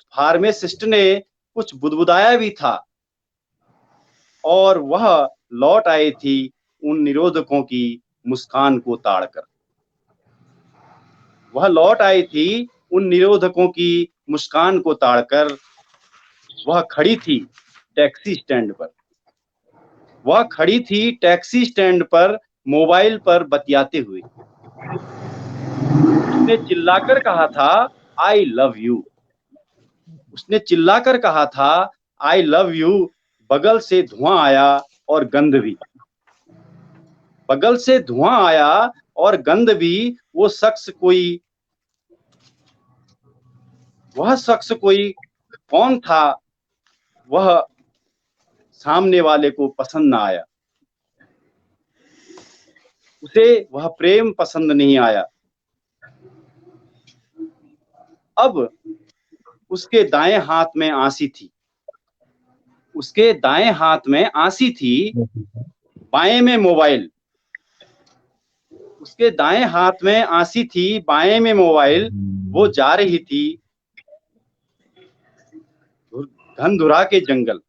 फार्मासिस्ट ने, कुछ बुदबुदाया भी था, और वह लौट आई थी उन निरोधकों की मुस्कान को ताड़कर। वह लौट आई थी उन निरोधकों की मुस्कान को ताड़कर। वह खड़ी थी टैक्सी स्टैंड पर। वह खड़ी थी टैक्सी स्टैंड पर मोबाइल पर बतियाते हुए। उसने चिल्लाकर कहा था आई लव यू। उसने चिल्लाकर कहा था आई लव यू। बगल से धुआं आया और गंध भी। बगल से धुआं आया और गंध भी। वह शख्स कोई कौन था? वह सामने वाले को पसंद ना आया। उसे वह प्रेम पसंद नहीं आया। अब उसके दाएं हाथ में आंसी थी। उसके दाएं हाथ में आंसी थी, बाएं में मोबाइल। उसके दाएं हाथ में आंसी थी, बाएं में मोबाइल। वो जा रही थी धनधुरा के जंगल।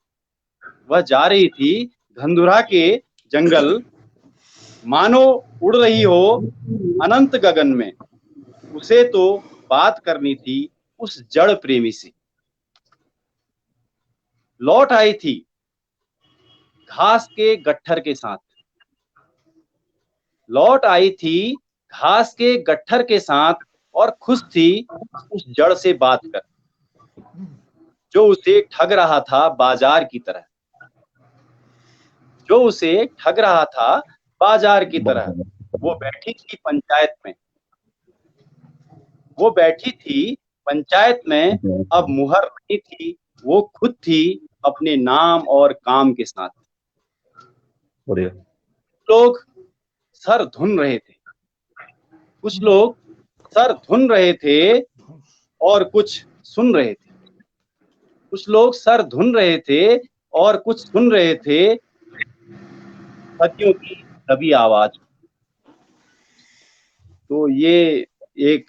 वह जा रही थी धनधुरा के जंगल। मानो उड़ रही हो अनंत गगन में। उसे तो बात करनी थी उस जड़ प्रेमी से। लौट आई थी घास के गट्ठर के साथ। लौट आई थी घास के गट्ठर के साथ और खुश थी उस जड़ से बात कर, जो उसे ठग रहा था बाजार की तरह। जो उसे ठग रहा था बाजार की तरह। वो बैठी थी पंचायत में। वो बैठी थी पंचायत में। अब मुहर नहीं थी, वो खुद थी अपने नाम और काम के साथ। लोग सर धुन रहे थे। कुछ लोग सर धुन रहे थे और कुछ सुन रहे थे। कुछ लोग सर धुन रहे थे और कुछ सुन रहे थे सदियों की दबी आवाज। तो ये एक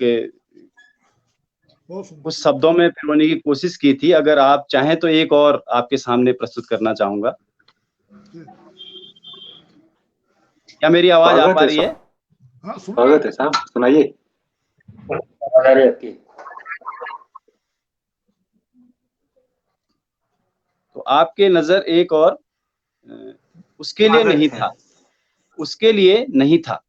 कुछ शब्दों में पिरोने की कोशिश की थी। अगर आप चाहें तो एक और आपके सामने प्रस्तुत करना चाहूंगा। क्या मेरी आवाज आ पा रही है?
हाँ,
स्वागत है साहब, सुनाइए।
तो आपके नजर एक और उसके लिए नहीं था। उसके लिए नहीं था।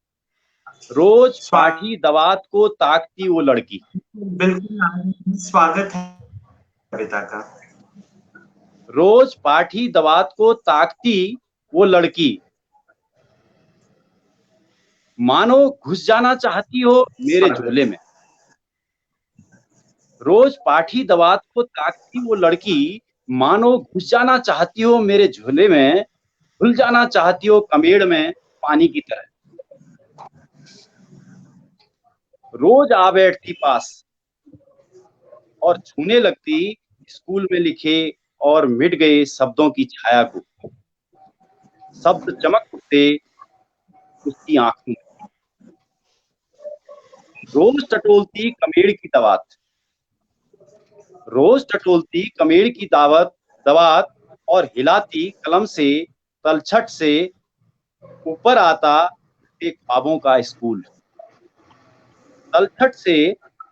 रोज पाठी दवात को ताकती वो लड़की।
बिल्कुल स्वागत है कविता का।
रोज पाठी दवात को ताकती वो लड़की। मानो घुस जाना चाहती हो मेरे झोले में। रोज पाठी दवात को ताकती वो लड़की। मानो घुस जाना चाहती हो मेरे झोले में। घुल जाना चाहती हो कमेड़ में पानी की तरह। रोज आ बैठती पास और छूने लगती स्कूल में लिखे और मिट गए शब्दों की छाया को। शब्द चमक उठते उसकी आंखों में। रोज टटोलती कमेड़ की दवात। रोज टटोलती कमेड़ की दवात और हिलाती कलम से तलछट से ऊपर आता उसके ख्वाबों का स्कूल। तलछट से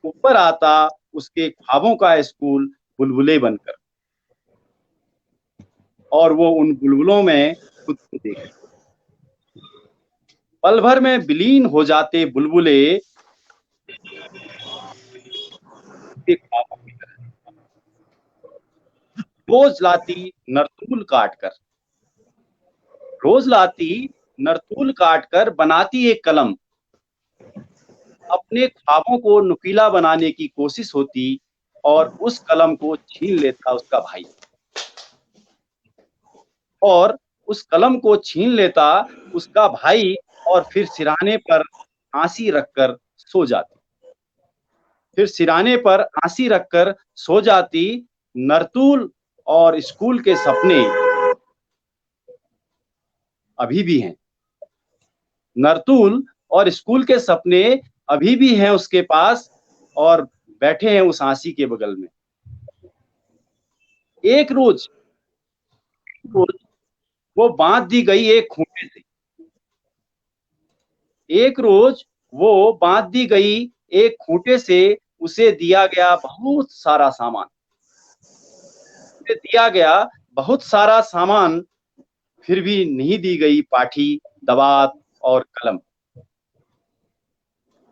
ऊपर आता उसके ख्वाबों का स्कूल बुलबुले बनकर। और वो उन बुलबुलों में खुद को देखे। पल भर में विलीन हो जाते बुलबुले उसके ख्वाबों की तरह। रोज लाती नरतूल काटकर। रोज लाती नरतूल काटकर बनाती एक कलम। अपने ख्वाबों को नुकीला बनाने की कोशिश होती और उस कलम को छीन लेता उसका भाई। और उस कलम को छीन लेता उसका भाई और फिर सिरहाने पर आंसी रखकर सो जाती। फिर सिरहाने पर आंसी रखकर सो जाती। नरतूल और स्कूल के सपने अभी भी हैं। नरतूल और स्कूल के सपने अभी भी हैं उसके पास और बैठे हैं उस आंसी के बगल में। एक रोज वो बांध दी गई एक खूंटे से। एक रोज वो बांध दी गई एक खूंटे से उसे दिया गया बहुत सारा सामान। उसे दिया गया बहुत सारा सामान, फिर भी नहीं दी गई पाठी, दवात और कलम,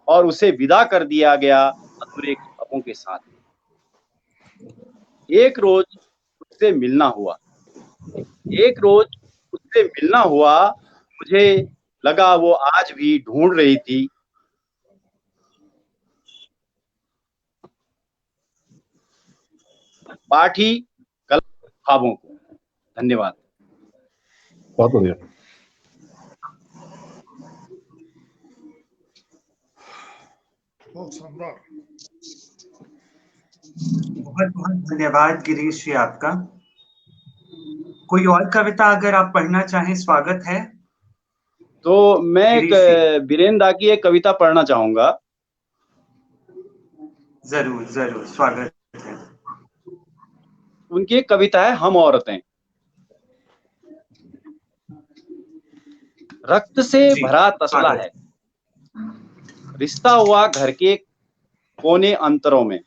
और उसे विदा कर दिया गया अधूरे ख्वाबों के साथ। एक रोज उससे मिलना हुआ, एक रोज उससे मिलना हुआ। मुझे लगा वो आज भी ढूंढ रही थी पाठी, कलम, ख्वाबों को। धन्यवाद।
बहुत बढ़िया।
बहुत शानदार।
बहुत बहुत धन्यवाद गिरीश जी आपका। कोई और कविता अगर आप पढ़ना चाहें, स्वागत है।
तो मैं
गिरीश जी।
बीरेन दा की एक कविता पढ़ना चाहूंगा।
जरूर जरूर, स्वागत है।
उनकी एक कविता है हम औरतें। रक्त से
जी,
भरा तसला
स्वागत।
है, रिश्ता हुआ घर के कोने अंतरों में,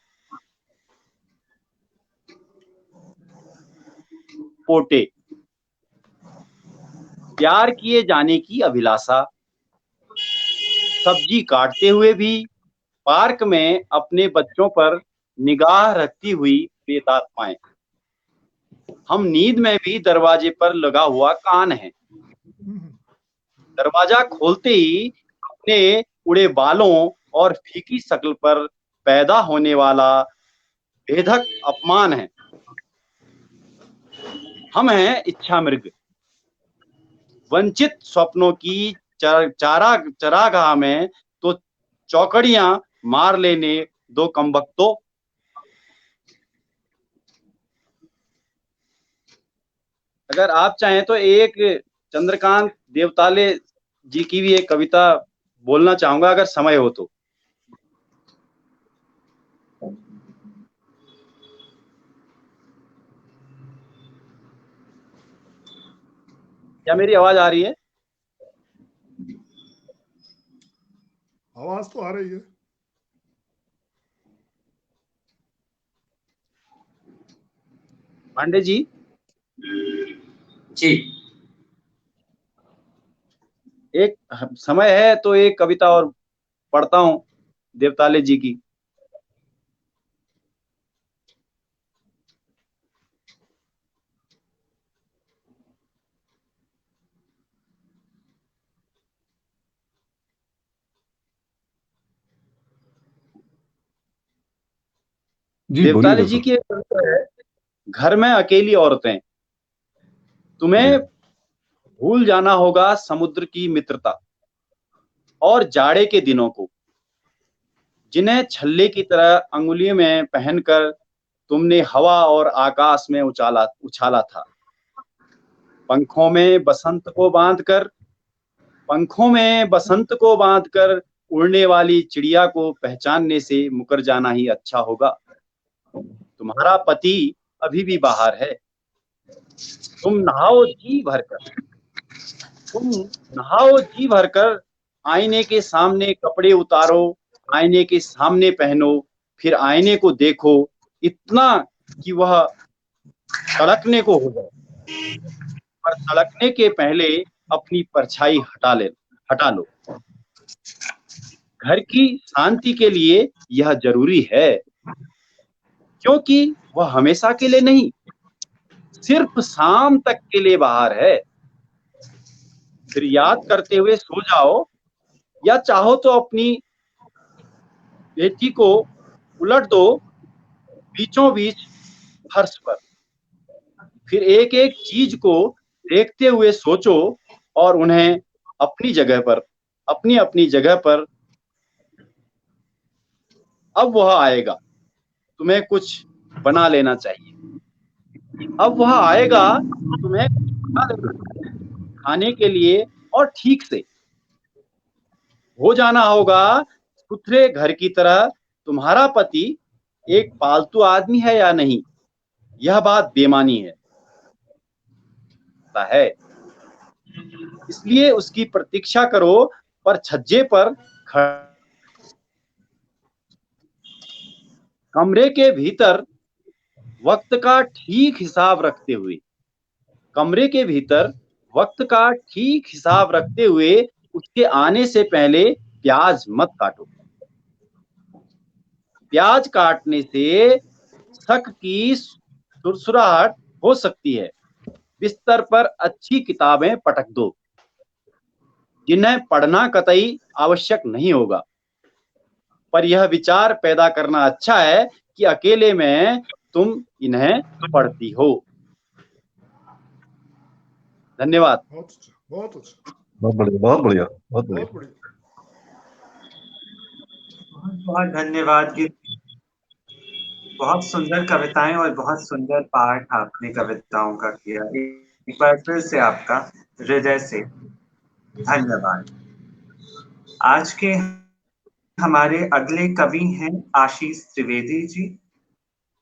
पोटे प्यार किए जाने की अभिलाषा, सब्जी काटते हुए भी पार्क में अपने बच्चों पर निगाह रखती हुई बेतात्माएं। हम नींद में भी दरवाजे पर लगा हुआ कान है, दरवाजा खोलते ही अपने उड़े बालों और फीकी शक्ल पर पैदा होने वाला भेदक अपमान है। हम हैं इच्छा मृग, वंचित स्वप्नों की चरागाह में तो चौकड़ियां मार लेने दो कमबख्तों। अगर आप चाहें तो एक चंद्रकांत देवताले जी की भी एक कविता बोलना चाहूंगा, अगर समय हो तो। क्या मेरी आवाज आ रही है?
आवाज तो आ रही है।
पांडे जी।
जी,
एक समय है तो एक कविता और पढ़ता हूं देवताले जी की।
जी बोलिए
देवताले जी
डॉक्टर।
की एक कविता है, घर में अकेली औरतें। तुम्हें भूल जाना होगा समुद्र की मित्रता और जाड़े के दिनों को, जिन्हें छल्ले की तरह अंगुलियों में पहनकर तुमने हवा और आकाश में उछाला था। पंखों में बसंत को बांधकर, पंखों में बसंत को बांधकर उड़ने वाली चिड़िया को पहचानने से मुकर जाना ही अच्छा होगा। तुम्हारा पति अभी भी बाहर है। तुम नहाओ जी भरकर, तुम नहाओ जी भरकर, आईने के सामने कपड़े उतारो, आईने के सामने पहनो, फिर आईने को देखो इतना कि वह तड़कने को हो जाए, पर तड़कने के पहले अपनी परछाई हटा लो। घर की शांति के लिए यह जरूरी है, क्योंकि वह हमेशा के लिए नहीं, सिर्फ शाम तक के लिए बाहर है। फिर याद करते हुए सो जाओ, या चाहो तो अपनी बेटी को उलट दो बीचों बीच फर्श पर। फिर एक एक चीज को देखते हुए सोचो और उन्हें अपनी जगह पर, अपनी अपनी जगह पर। अब वह आएगा, तुम्हें कुछ बना लेना चाहिए। अब वह आएगा, तुम्हें बना लेना चाहिए खाने के लिए, और ठीक से हो जाना होगा सुथरे घर की तरह। तुम्हारा पति एक पालतू आदमी है या नहीं, यह बात बेमानी है, इसलिए उसकी प्रतीक्षा करो पर छज्जे पर कमरे के भीतर वक्त का ठीक हिसाब रखते हुए, कमरे के भीतर वक्त का ठीक हिसाब रखते हुए उसके आने से पहले प्याज मत काटो। प्याज काटने से शक की सुरसुराहट हो सकती है। बिस्तर पर अच्छी किताबें पटक दो जिन्हें पढ़ना कतई आवश्यक नहीं होगा, पर यह विचार पैदा करना अच्छा है कि अकेले में तुम इन्हें पढ़ती हो। धन्यवाद।
बहुत अच्छा, बहुत अच्छा,
बहुत बढ़िया, बहुत बढ़िया, बहुत बढ़िया।
बहुत बढ़िया।
बहुत बहुत धन्यवाद कि बहुत सुंदर कविताएं और बहुत सुंदर पाठ आपने कविताओं का किया। एक बार फिर से आपका हृदय से धन्यवाद। आज के हमारे अगले कवि हैं आशीष त्रिवेदी जी।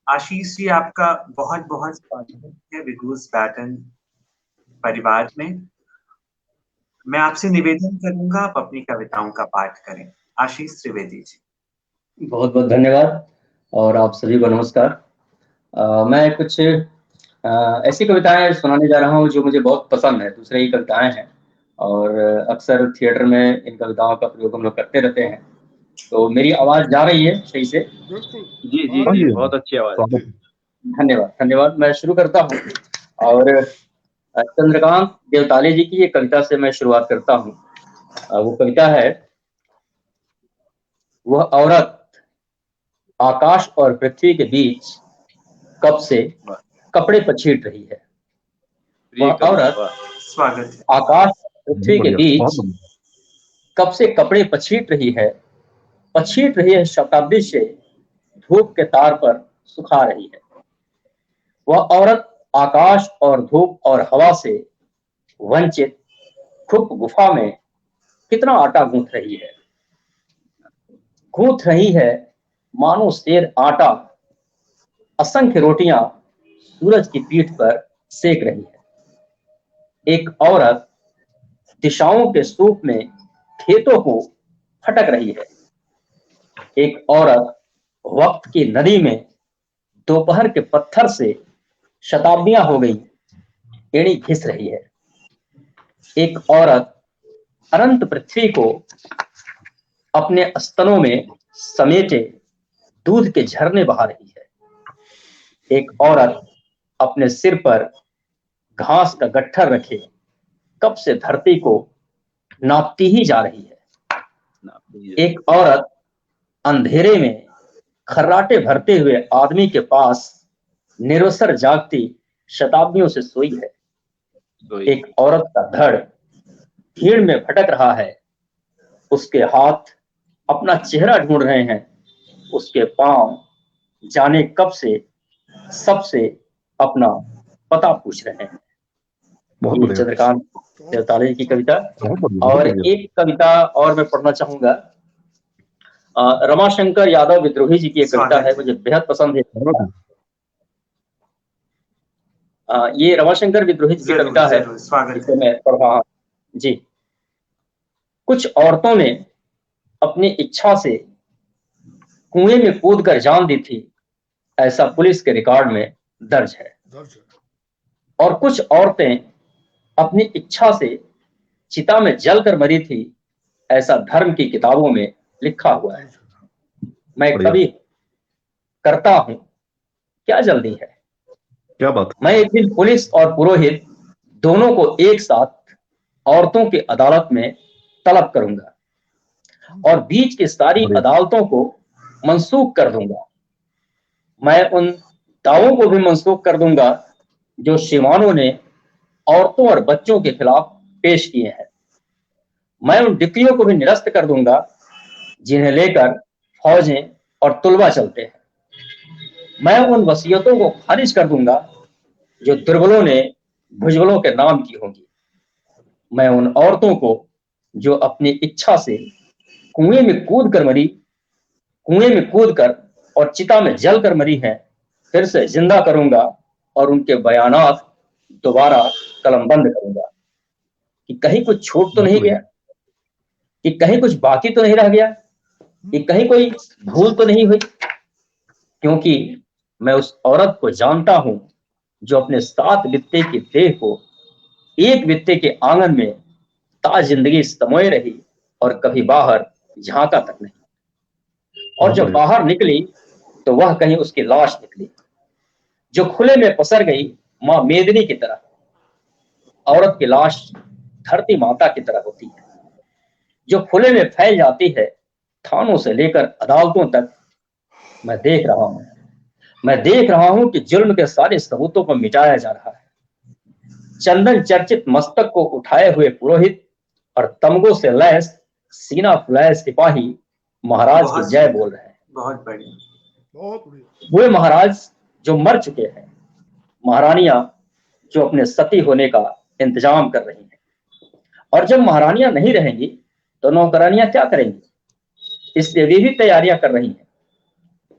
आशीष जी, आपका बहुत बहुत स्वागत है विदुष बैटन परिवार में। मैं आपसे निवेदन करूंगा आप अपनी कविताओं का पाठ करें। आशीष त्रिवेदी जी।
बहुत बहुत धन्यवाद और आप सभी को नमस्कार। मैं कुछ ऐसी कविताएं सुनाने जा रहा हूं जो मुझे बहुत पसंद है। दूसरे ही कविताएं हैं और अक्सर थिएटर में इन कविताओं का प्रयोग हम लोग करते रहते हैं। तो मेरी आवाज जा रही है सही से?
बिल्कुल
जी जी
आ रही
जी,
है।
बहुत अच्छी आवाज।
जी,
धन्यवाद धन्यवाद। मैं शुरू करता हूँ और चंद्रकांत देवताले जी की ये कविता से मैं शुरुआत करता हूँ। वो कविता है, वह औरत आकाश और पृथ्वी के बीच कब से कपड़े पछीट रही है। वह औरत
स्वागत है।
आकाश पृथ्वी के बीच
बहुत बढ़िया।
कब से कपड़े पछीट रही है शताब्दी से धूप के तार पर सुखा रही है। वह औरत आकाश और धूप और हवा से वंचित खुप गुफा में कितना आटा गूंथ रही है मानो शेर आटा असंख्य रोटियां सूरज की पीठ पर सेक रही है। एक औरत दिशाओं के सूप में खेतों को फटक रही है। एक औरत वक्त की नदी में दोपहर के पत्थर से शताब्दियां हो गई एड़ी घिस रही है। एक औरत अनंत पृथ्वी को अपने स्तनों में समेटे दूध के झरने बहा रही है। एक औरत अपने सिर पर घास का गट्ठर रखे कब से धरती को नापती ही जा रही है। एक औरत अंधेरे में खर्राटे भरते हुए आदमी के पास निरवसर जागती शताब्दियों से सोई है। एक औरत का धड़ भीड़ में भटक रहा है, उसके हाथ अपना चेहरा ढूंढ रहे हैं, उसके पांव जाने कब से सबसे अपना पता पूछ रहे हैं।
बहुत
ये
बढ़िया,
चंद्रकांत देवताले जी की कविता।
बहुत बढ़िया, बहुत
और
बढ़िया।
एक कविता और मैं पढ़ना चाहूंगा। रमाशंकर यादव विद्रोही जी की एक कविता है, मुझे बेहद पसंद है। ये रमाशंकर विद्रोही जी की कविता है, जिसे मैं पढ़ रहा हूं जी। कुछ औरतों ने अपनी इच्छा से कुएं में कूदकर जान दी थी, ऐसा पुलिस के रिकॉर्ड में दर्ज है। और कुछ औरतें अपनी इच्छा से चिता में जलकर मरी थी, ऐसा धर्म की किताबों में लिखा हुआ है। मैं कभी करता हूं, क्या जल्दी है।
क्या बात।
मैं एक दिन पुलिस और पुरोहित दोनों को एक साथ औरतों की अदालत में तलब करूंगा और बीच की सारी अदालतों को मंसूख कर दूंगा। मैं उन दावों को भी मंसूख कर दूंगा जो शिवानों ने औरतों और बच्चों के खिलाफ पेश किए हैं। मैं उन डिक्रियों को भी निरस्त कर दूंगा जिन्हें लेकर फौजें और तुलबा चलते हैं। मैं उन वसीयतों को खारिज कर दूंगा जो दुर्बलों ने भुजबलों के नाम की होंगी। मैं उन औरतों को जो अपनी इच्छा से कुएं में कूद कर और चिता में जल कर मरी हैं, फिर से जिंदा करूंगा और उनके बयानात दोबारा कलमबंद करूंगा कि कहीं कुछ छूट तो नहीं गया। कि कहीं कुछ बाकी तो नहीं रह गया, कि कहीं कोई भूल तो नहीं हुई, क्योंकि मैं उस औरत को जानता हूं जो अपने 7 बित्ते की देह को एक बित्ते के आंगन में ता जिंदगी समोए रही और कभी बाहर झांका तक नहीं, और जब बाहर निकली तो वह कहीं उसकी लाश निकली, जो खुले में पसर गई मां मेदिनी की तरह। औरत की लाश धरती माता की तरह होती है, जो खुले में फैल जाती है थानों से लेकर अदालतों तक। मैं देख रहा हूं कि जुल्म के सारे सबूतों को मिटाया जा रहा है। चंदन चर्चित मस्तक को उठाए हुए पुरोहित और तमगों से लैस सीना फुलाए सिपाही महाराज की जय बोल रहे हैं।
बहुत बढ़िया,
बहुत बढ़िया।
वे महाराज जो मर चुके हैं, महारानियां जो अपने सती होने का इंतजाम कर रही हैं, और जब महारानियां नहीं रहेंगी तो नौकरानियां क्या करेंगी, इसलिए वे भी तैयारियां कर रही हैं।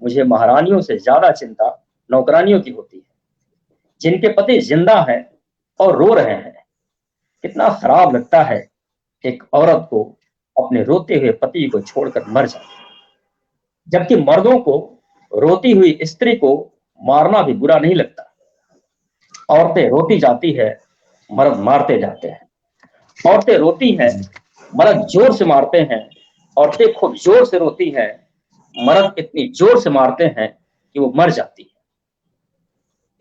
मुझे महारानियों से ज्यादा चिंता नौकरानियों की होती है, जिनके पति जिंदा हैं और रो रहे हैं। कितना खराब लगता है एक औरत को अपने रोते हुए पति को छोड़कर मर जाए, जबकि मर्दों को रोती हुई स्त्री को मारना भी बुरा नहीं लगता। औरतें रोती जाती है, मर्द मारते जाते हैं। औरतें रोती हैं, मर्द जोर से मारते हैं। औरतें खूब जोर से रोती हैं, मर्द इतनी जोर से मारते हैं कि वो मर जाती है।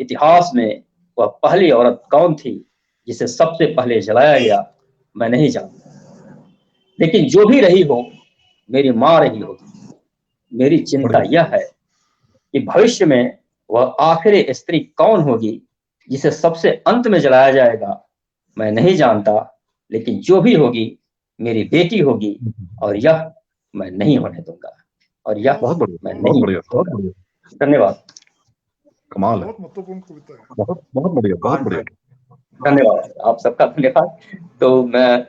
इतिहास में वह पहली औरत कौन थी जिसे सबसे पहले जलाया गया, मैं नहीं जानता, लेकिन जो भी रही हो मेरी मां रही होगी। मेरी चिंता यह है कि भविष्य में वह आखिरी स्त्री कौन होगी जिसे सबसे अंत में जलाया जाएगा, मैं नहीं जानता, लेकिन जो भी होगी मेरी बेटी होगी, और यह मैं नहीं होने दूंगा, और यह
बहुत बढ़िया,
मैं
बहुत
नहीं
बढ़िया, बहुत
होने
बढ़िया,
दूंगा। धन्यवाद।
कमाल है,
बहुत महत्वपूर्ण कविता है।
बहुत बहुत बढ़िया, बहुत बढ़िया।
धन्यवाद, आप सबका धन्यवाद। तो मैं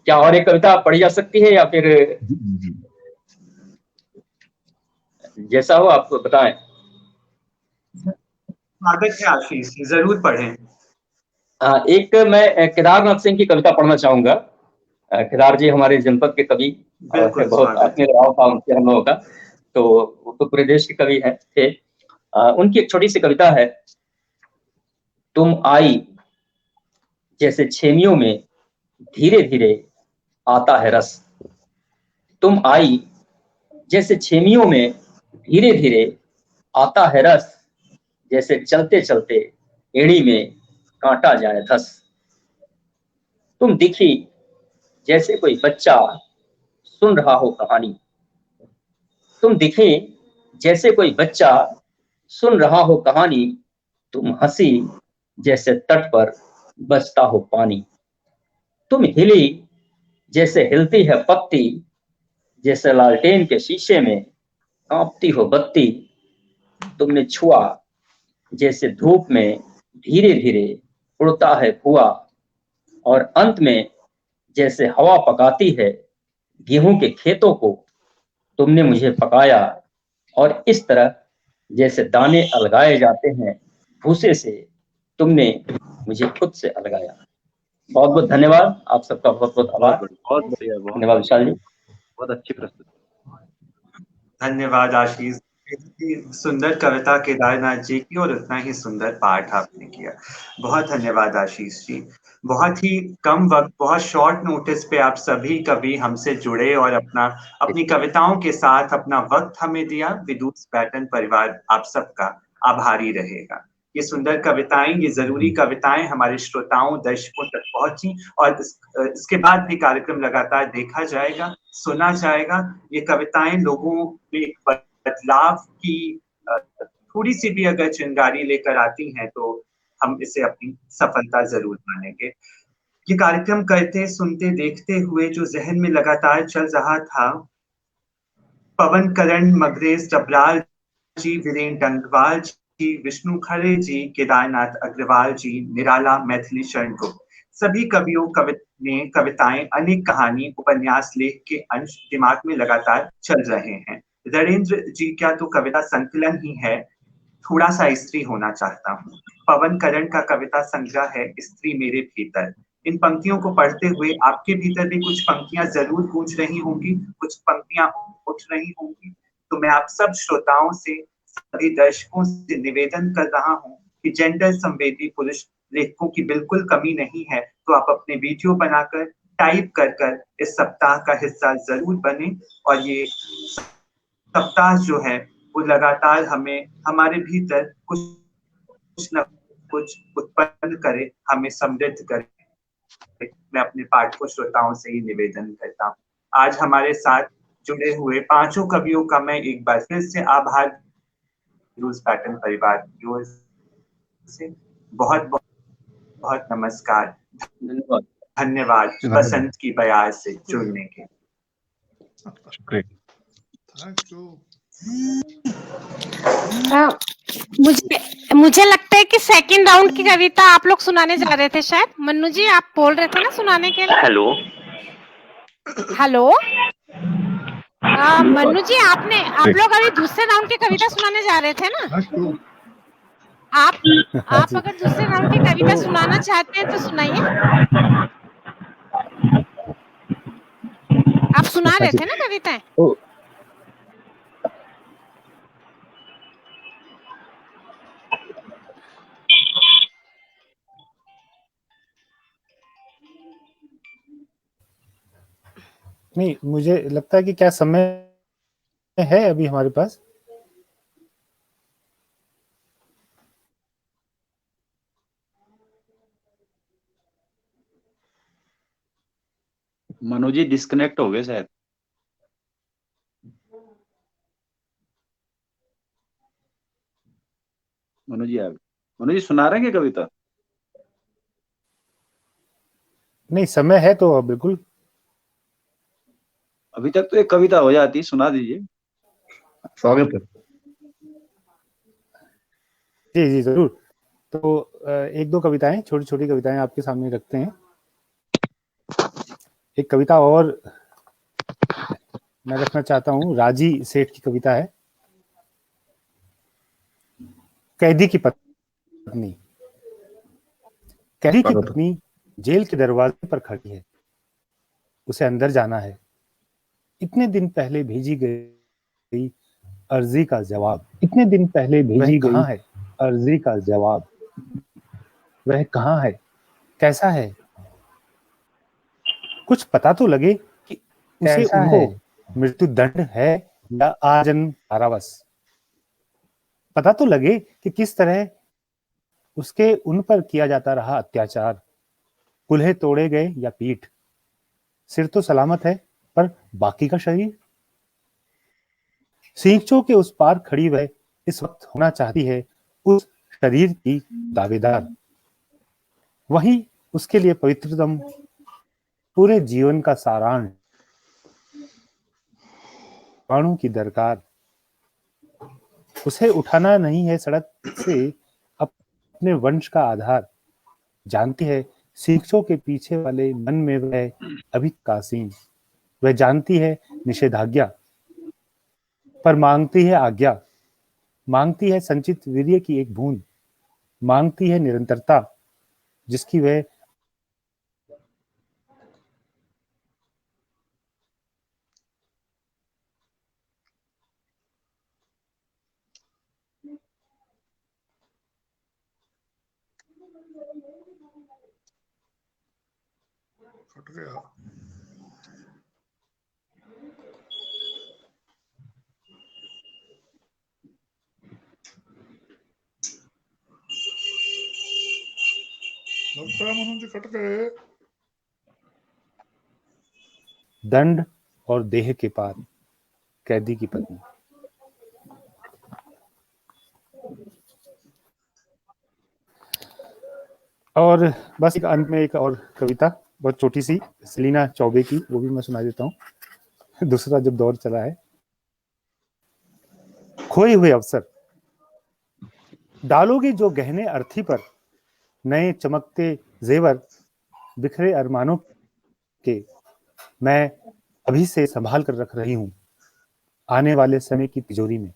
क्या और एक कविता पढ़ी जा सकती है या फिर जैसा हो आप बताएं?
स्वागत है आशीष जी, जरूर पढ़ें।
एक मैं केदारनाथ सिंह की कविता पढ़ना चाहूंगा। केदार जी हमारे जनपद के कवि,
बिल्कुल,
बहुत
स्वागत
आत्मीय लगाव था उनसे हम लोगों का, तो वो तो पूरे देश के कवि हैं थे। उनकी एक छोटी सी कविता है। तुम आई जैसे छेमियों में धीरे धीरे आता है रस। तुम आई जैसे छेमियों में धीरे धीरे आता है रस, जैसे चलते चलते एड़ी में कांटा जाए धस। तुम दिखी जैसे कोई बच्चा सुन रहा हो कहानी। तुम दिखे जैसे कोई बच्चा सुन रहा हो कहानी। तुम हंसी जैसे तट पर बजता हो पानी। तुम हिली जैसे हिलती है पत्ती, जैसे लालटेन के शीशे में कांपती हो बत्ती। तुमने छुआ जैसे धूप में धीरे धीरे उड़ता है धुआं, और अंत में जैसे हवा पकाती है गेहूं के खेतों को, तुमने मुझे पकाया। और इस तरह जैसे दाने अलगाए जाते हैं भूसे से, तुमने मुझे खुद से अलगाया। बहुत बहुत धन्यवाद, आप सबका बहुत बहुत आभार।
बहुत बढ़िया,
धन्यवाद विशाल जी,
बहुत अच्छी प्रस्तुति।
धन्यवाद आशीष। इतनी सुंदर कविता केदारनाथ जी की और उतना ही सुंदर पाठ आपने किया। बहुत धन्यवाद आशीष जी। बहुत ही कम वक्त, बहुत शॉर्ट नोटिस पे आप सभी कवि हमसे जुड़े और अपनी कविताओं के साथ अपना वक्त हमें दिया। विदुष पैटर्न परिवार आप सबका आभारी रहेगा। ये सुंदर कविताएं, ये जरूरी कविताएं हमारे श्रोताओं दर्शकों तक पहुंची, और इसके बाद भी कार्यक्रम लगातार देखा जाएगा, सुना जाएगा। ये कविताएं लोगों में एक बदलाव की थोड़ी सी भी अगर चिंगारी लेकर आती हैं तो हम इसे अपनी सफलता जरूर मानेंगे। ये कार्यक्रम करते, सुनते, देखते हुए जो जहन में लगातार चल रहा था, पवन करण मगरेज डबराल जी, वीरेन डंगवाल जी, विष्णु खरे जी, केदारनाथ अग्रवाल जी, निराला मैथिली शरण गुप्त, सभी कवियों ने कविताएं, अनेक कहानी, उपन्यास, लेख के अंश दिमाग में लगातार चल रहे हैं। रणेंद्र जी क्या तो कविता संकलन ही है, थोड़ा सा स्त्री होना चाहता हूँ। पवन करण का कविता संग्रह है स्त्री मेरे भीतर। इन पंक्तियों को पढ़ते हुए आपके भीतर भी कुछ पंक्तियां जरूर गूंज रही होंगी, कुछ पंक्तियां उठ रही होंगी। तो मैं आप सब श्रोताओं से, सभी दर्शकों से निवेदन कर रहा हूँ कि जेंडर संवेदी पुरुष लेखकों की बिल्कुल कमी नहीं है। तो आप अपने वीडियो बनाकर टाइप कर इस सप्ताह का हिस्सा जरूर बने, और ये सप्ताह जो है वो लगातार हमें हमारे भीतर कुछ न कुछ उत्पन्न करे, हमें समृद्ध करे। मैं अपने पाठकों श्रोताओं से ही निवेदन करता हूँ। आज हमारे साथ जुड़े हुए पांचों कवियों का मैं एक बार फिर से आभार, न्यूज पैटर्न परिवार की ओर से बहुत बहुत बहुत नमस्कार,
धन्यवाद।
धन्यवाद बसंत की बयार से जुड़ने के।
Thank you.
मुझे लगता है कि सेकंड राउंड की कविता आप लोग सुनाने जा रहे थे शायद। मन्नू जी आप बोल रहे थे ना सुनाने के लिए। हेलो मन्नू जी आप लोग अभी दूसरे राउंड की कविता सुनाने जा रहे थे ना। आप अगर दूसरे राउंड की कविता सुनाना चाहते हैं तो सुनाइए। आप सुना रहे थे ना कविताएं।
नहीं, मुझे लगता है कि क्या समय है अभी हमारे पास?
मनु जी डिस्कनेक्ट हो गए शायद। मनु जी आ गए। मनु जी सुना रहे हैं क्या कविता?
नहीं, समय है तो बिल्कुल।
अभी तक तो एक कविता हो जाती, सुना दीजिए।
स्वागत है।
जी जी जरूर। तो एक दो कविताएं, छोटी छोटी कविताएं आपके सामने रखते हैं। एक कविता और मैं रखना चाहता हूं, राजी सेठ की कविता है, कैदी की पत्नी। कैदी की पत्नी जेल के दरवाजे पर खड़ी है, उसे अंदर जाना है। इतने दिन पहले भेजी गई अर्जी का जवाब, इतने दिन पहले भेजी गई है अर्जी का जवाब, वह कहाँ है, कैसा है, कुछ पता तो लगे कि उसे उनको मृत्यु दंड है या आजन्म कारावास। पता तो लगे कि किस तरह उसके उन पर किया जाता रहा अत्याचार, कुल्हे तोड़े गए या पीठ। सिर तो सलामत है पर बाकी का शरीर। सींचों के उस पार खड़ी वह इस वक्त होना चाहती है उस शरीर की दावेदार। वही उसके लिए पवित्रतम पूरे जीवन का सारांश, प्राणों की दरकार। उसे उठाना नहीं है सड़क से अपने वंश का आधार। जानती है सींचों के पीछे वाले मन में वह अभी कासीम। वह जानती है निषेधाज्ञा पर मांगती है आज्ञा। मांगती है संचित वीर्य की एक बूंद, मांगती है निरंतरता जिसकी वह
कट गया। लगता है मनु जी कट गए।
दंड और देह के पार, कैदी की पत्नी। और बस एक अंत में एक और कविता बहुत छोटी सी, सेलिना चौबे की, वो भी मैं सुना देता हूँ। दूसरा जब दौर चला है। खोए हुए अवसर, डालोगे जो गहने अर्थी पर, नए चमकते जेवर, बिखरे अरमानों के, मैं अभी से संभाल कर रख रही हूं आने वाले समय की तिजोरी में।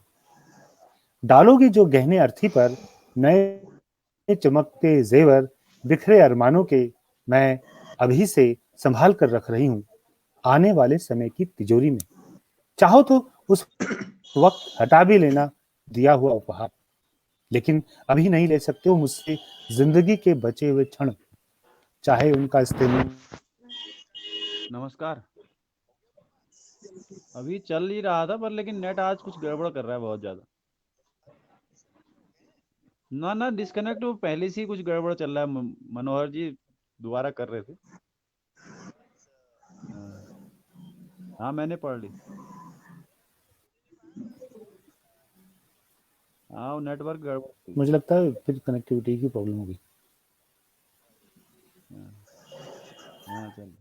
डालोगे जो गहने अर्थी पर, नए चमकते जेवर, बिखरे अरमानों के, मैं अभी से संभाल कर रख रही हूँ आने वाले समय की तिजोरी में। चाहो तो उस वक्त हटा भी लेना दिया हुआ उपहार, लेकिन अभी नहीं ले सकते हो मुझसे जिंदगी के बचे हुए क्षण, चाहे उनका इस्तेमाल।
नमस्कार। अभी चल ही रहा था पर लेकिन नेट आज कुछ गड़बड़ कर रहा है बहुत ज्यादा। ना डिस्कनेक्ट, वो पहले से ही कुछ गड़बड़ चल रहा है। मनोहर जी दोबारा कर रहे थे। हाँ मैंने पढ़ ली। हाँ वो नेटवर्क गड़बड़।
मुझे लगता है फिर कनेक्टिविटी की प्रॉब्लम होगी।
हाँ चल।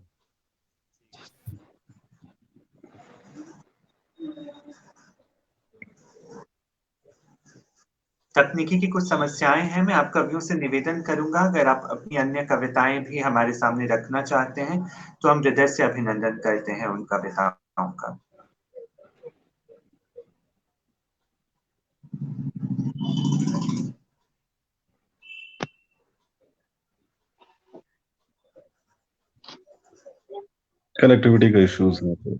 तकनीकी की कुछ समस्याएं हैं। मैं आप कवियों से निवेदन करूंगा, अगर आप अपनी अन्य कविताएं भी हमारे सामने रखना चाहते हैं तो हम हृदय से अभिनंदन करते हैं उन कविताओं का।
कनेक्टिविटी का इश्यूज है तो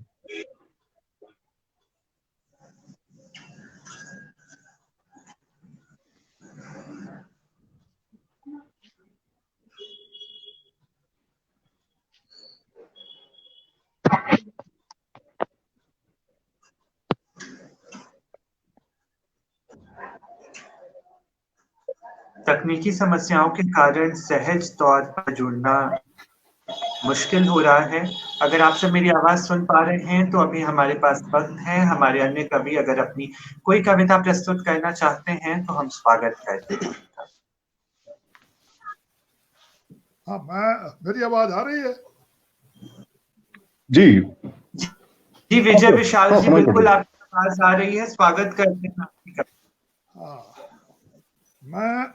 तकनीकी समस्याओं के कारण सहज तौर पर जुड़ना मुश्किल हो रहा है। अगर आप सब मेरी आवाज सुन पा रहे हैं तो अभी हमारे पास वक्त है। हमारे अन्य कवि अगर अपनी कोई कविता प्रस्तुत करना चाहते हैं तो हम स्वागत करते हैं।
हाँ, मेरी आवाज आ रही है?
जी
जी विजय विशाल जी,
सुनाई
बिल्कुल
पड़
आपकी आवाज आ रही है। स्वागत करते हैं आपकी कविता।
हाँ, मैं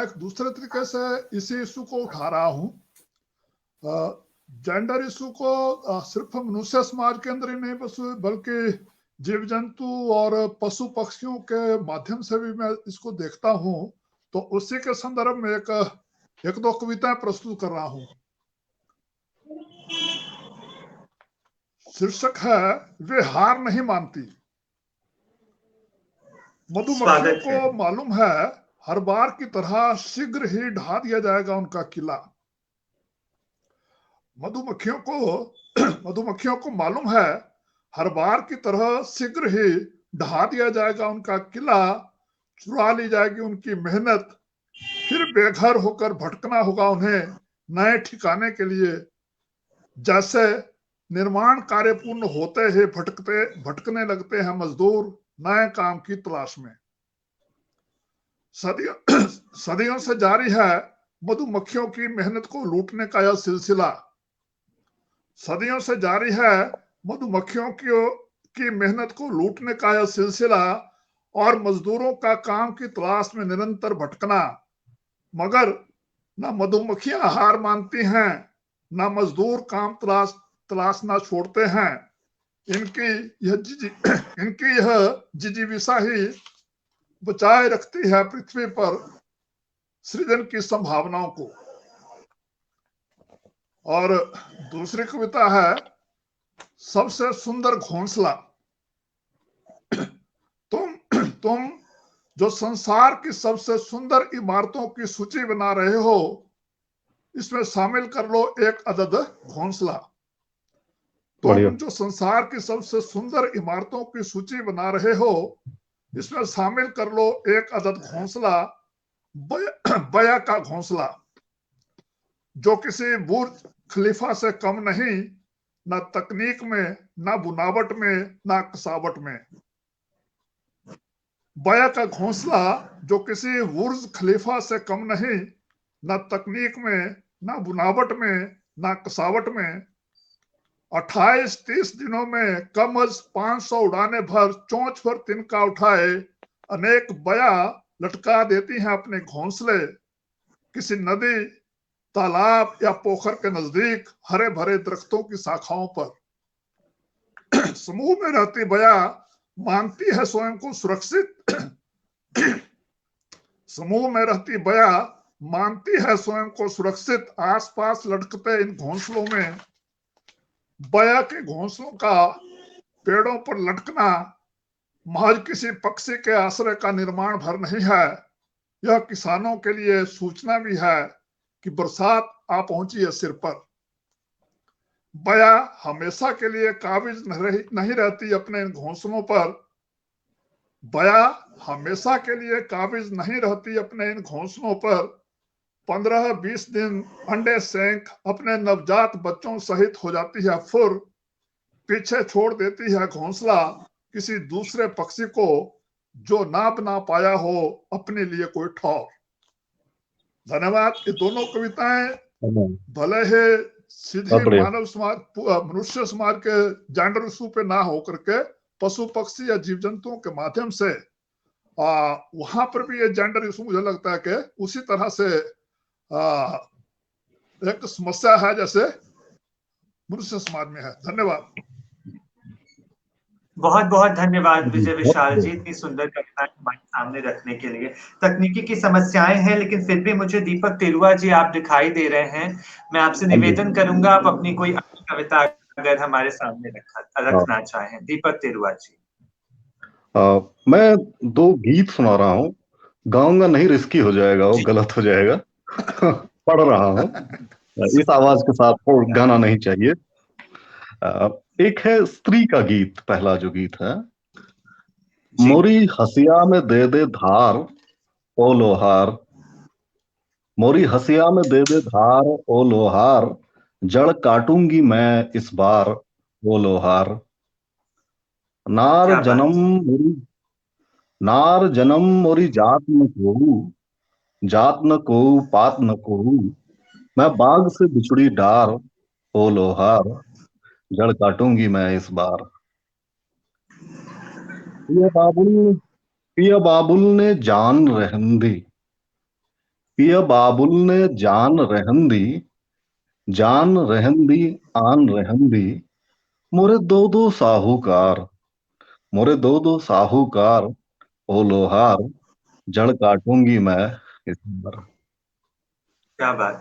एक दूसरे तरीके से इसी इशू को उठा रहा हूँ। जेंडर इशू को सिर्फ मनुष्य समाज के अंदर ही नहीं बल्कि जीव जंतु और पशु पक्षियों के माध्यम से भी मैं इसको देखता हूँ। तो उसी के संदर्भ में एक दो कविताएं प्रस्तुत कर रहा हूँ। शीर्षक है वे हार नहीं मानती। मधुमक्खियों को मालूम है हर बार की तरह शीघ्र ही ढा दिया जाएगा उनका किला। मधुमक्खियों को मालूम है हर बार की तरह शीघ्र ही ढहा दिया जाएगा उनका किला, चुरा ली जाएगी उनकी मेहनत, फिर बेघर होकर भटकना होगा उन्हें नए ठिकाने के लिए। जैसे निर्माण कार्य पूर्ण होते ही भटकने लगते हैं मजदूर नए काम की तलाश में। सदियों से जारी है मधुमक्खियों की मेहनत को लूटने का यह सिलसिला। सदियों से जारी है मधुमक्खियों की मेहनत को लूटने का यह सिलसिला और मजदूरों का काम की तलाश में निरंतर भटकना। मगर न मधुमक्खियां हार मानती हैं, न मजदूर काम तलाशना छोड़ते हैं। इनकी यह जिजीविषा ही बचाए रखती है पृथ्वी पर सृजन की संभावनाओं को। और दूसरी कविता है सबसे सुंदर घोंसला। तुम जो संसार की सबसे सुंदर इमारतों की सूची बना रहे हो, इसमें शामिल कर लो एक अदद घोंसला। तुम जो संसार की सबसे सुंदर इमारतों की सूची बना रहे हो, इसमें शामिल कर लो एक अदद घोंसला, बया का घोंसला, जो किसी बुर्ज खलीफा से कम नहीं, न तकनीक में, न बुनावट में, न कसावट में। बया का घोंसला जो किसी बुर्ज खलीफा से कम नहीं, न तकनीक में, न बुनावट में, न कसावट में। 28-30 दिनों में कम अज 500 उड़ाने भर चोंच पर तिनका उठाए अनेक बया लटका देती हैं अपने घोंसले किसी नदी, तालाब या पोखर के नजदीक हरे भरे दरख्तों की शाखाओं पर। समूह में रहती बया मानती है स्वयं को सुरक्षित। समूह में रहती बया मानती है स्वयं को सुरक्षित, आसपास लटकते इन घोंसलों में बया के घोंसलों का पेड़ों पर लटकना महज किसी पक्षी के आश्रय का निर्माण भर नहीं है, यह किसानों के लिए सूचना भी है कि बरसात आ पहुंची है सिर पर। बया हमेशा के लिए काबिज नहीं रहती अपने इन घोंसलों पर, बया हमेशा के लिए काबिज नहीं रहती अपने इन घोंसलों पर। 15-20 दिन अंडे सेंक अपने नवजात बच्चों सहित हो जाती है फुर, पीछे छोड़ देती है घोंसला किसी दूसरे पक्षी को जो ना बना पाया हो अपने लिए कोई ठौर। धन्यवाद। ये दोनों कविताएं भले ही सीधे मानव समाज, मनुष्य समाज के जेंडर इशू पे ना होकर के पशु पक्षी या जीव जंतुओं के माध्यम से वहां पर भी ये जेंडर इशू मुझे लगता है कि उसी तरह से एक समस्या है जैसे मनुष्य समाज में है। धन्यवाद।
बहुत बहुत धन्यवाद विजय विशाल जी, इतनी सुंदर कविताएं हमारे सामने रखने के लिए। तकनीकी की समस्याएं हैं लेकिन फिर भी मुझे दीपक तिरुआ जी आप दिखाई दे रहे हैं। मैं आपसे निवेदन करूंगा आप अपनी कोई अन्य कविता अगर हमारे सामने रखना चाहें। दीपक तिरुआ जी।
मैं 2 गीत सुना रहा हूँ, गाऊंगा नहीं, रिस्की हो जाएगा, वो गलत हो जाएगा। पढ़ रहा हूँ, इस आवाज के साथ गाना नहीं चाहिए। एक है स्त्री का गीत, पहला जो गीत है, मोरी हसिया में दे दे धार ओ लोहार, मोरी हसिया में दे दे धार ओ लोहार, जड़ काटूंगी मैं इस बार ओ लोहार। नार जन्म मोरी जात न कोऊ, जात न कोऊ पात न कोऊ, मैं बाग से बिछुड़ी डार ओ लोहार, जड़ काटूंगी मैं इस बार। पिया बाबुल ने जान रहन दी, पिया बाबुल ने जान रहन दी, जान रहन दी आन रहन दी, मोरे 2-2 साहूकार, मोरे 2-2 साहूकार ओ लोहार, जड़ काटूंगी मैं इस बार।
क्या बात।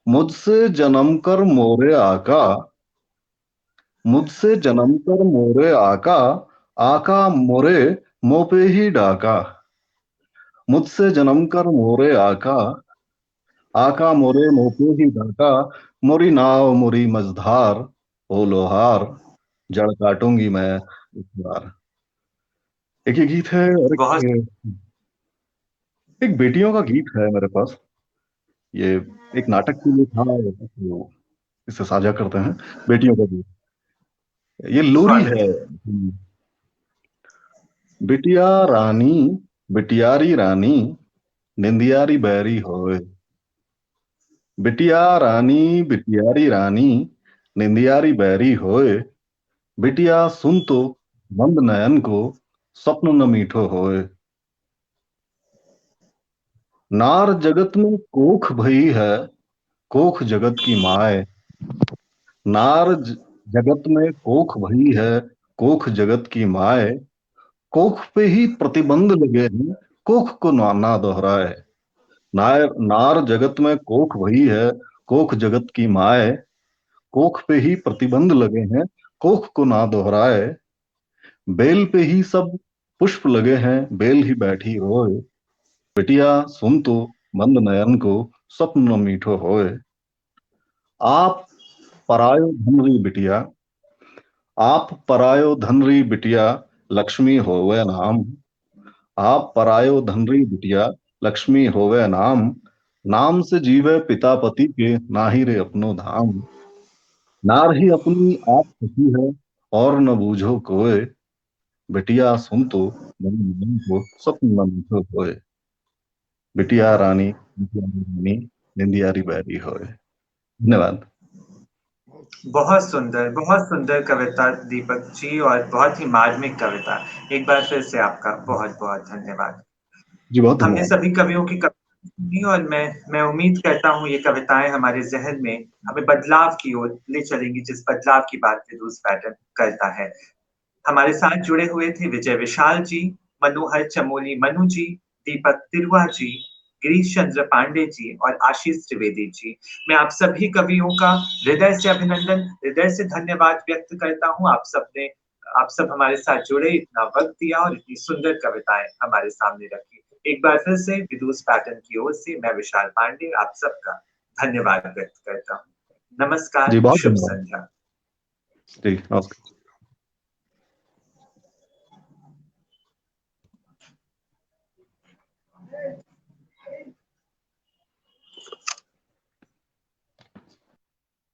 मुझसे जन्म कर मोरे आका, मुझसे जन्म कर मोरे आका, आका मोरे मुंह पे ही डाका, मुझसे जन्म कर मोरे आका, आका मोरे मुंह पे ही डाका, मोरी नाव मोरी मझधार ओ लोहार, जड़ काटूंगी मैं इस बार। एक ये गीत है और एक बेटियों का गीत है मेरे पास, ये एक नाटक के लिए था, तो इसे साझा करते हैं। बेटियों का गीत, ये लोरी है। बिटिया रानी बिटियारी रानी, निंदियारी बैरी होए, बिटिया रानी बिटियारी रानी, निंदियारी बैरी होए, बिटिया सुन तो मंद नयन को, स्वप्न न मीठो होए। नार जगत में कोख भई है, कोख जगत की माए, नार जगत में कोख भई है, कोख जगत की माए, कोख पे ही प्रतिबंध लगे हैं, कोख को ना दोहराए। नार जगत में कोख भई है, कोख जगत की माए, कोख पे ही प्रतिबंध लगे हैं, कोख को ना दोहराए। बेल पे ही सब पुष्प लगे हैं, बेल ही बैठी रोए, बिटिया सुन तो मंद नयन को, स्वप्न न मीठो होए। आप परायो धन री बिटिया, आप परायो धन री बिटिया, लक्ष्मी होवे नाम, आप परायो धन री बिटिया, लक्ष्मी होवे नाम, नाम से जीवे पिता पति के, नाही रे अपनो धाम। नार ही अपनी आप सखी है, और न बूझो कोय, बिटिया सुन तो मन को, स्वप्न न मीठो होए। बिटिया रानी निंदियारी बैरी होए। धन्यवाद।
बहुत सुंदर कविता दीपक जी, और बहुत ही मार्मिक कविता। एक बार फिर से आपका बहुत बहुत धन्यवाद।
जी बहुत
हमने
धन्यवाद।
सभी कवियों की कविता सुनी और मैं उम्मीद करता हूँ ये कविताएं हमारे जहन में हमें बदलाव की ओर ले चलेंगी, जिस बदलाव की बात विदुष पैटर्न करता है। हमारे साथ जुड़े हुए थे विजय विशाल जी, मनोहर चमोली मनु जी, दीपक तिरुआ जी, गिरीश चंद्र पांडे जी और आशीष त्रिवेदी जी। मैं आप सभी कवियों का हृदय से अभिनंदन, हृदय से धन्यवाद व्यक्त करता हूँ। आप सब हमारे साथ जुड़े, इतना वक्त दिया और इतनी सुंदर कविताएं हमारे सामने रखी। एक बार फिर से विदुष पैटर्न की ओर से मैं विशाल पांडे आप सबका धन्यवाद व्यक्त करता हूँ। नमस्कार,
जी बहुत
शुभ
धन्यवाद
संध्या।
जी, नमस्कार।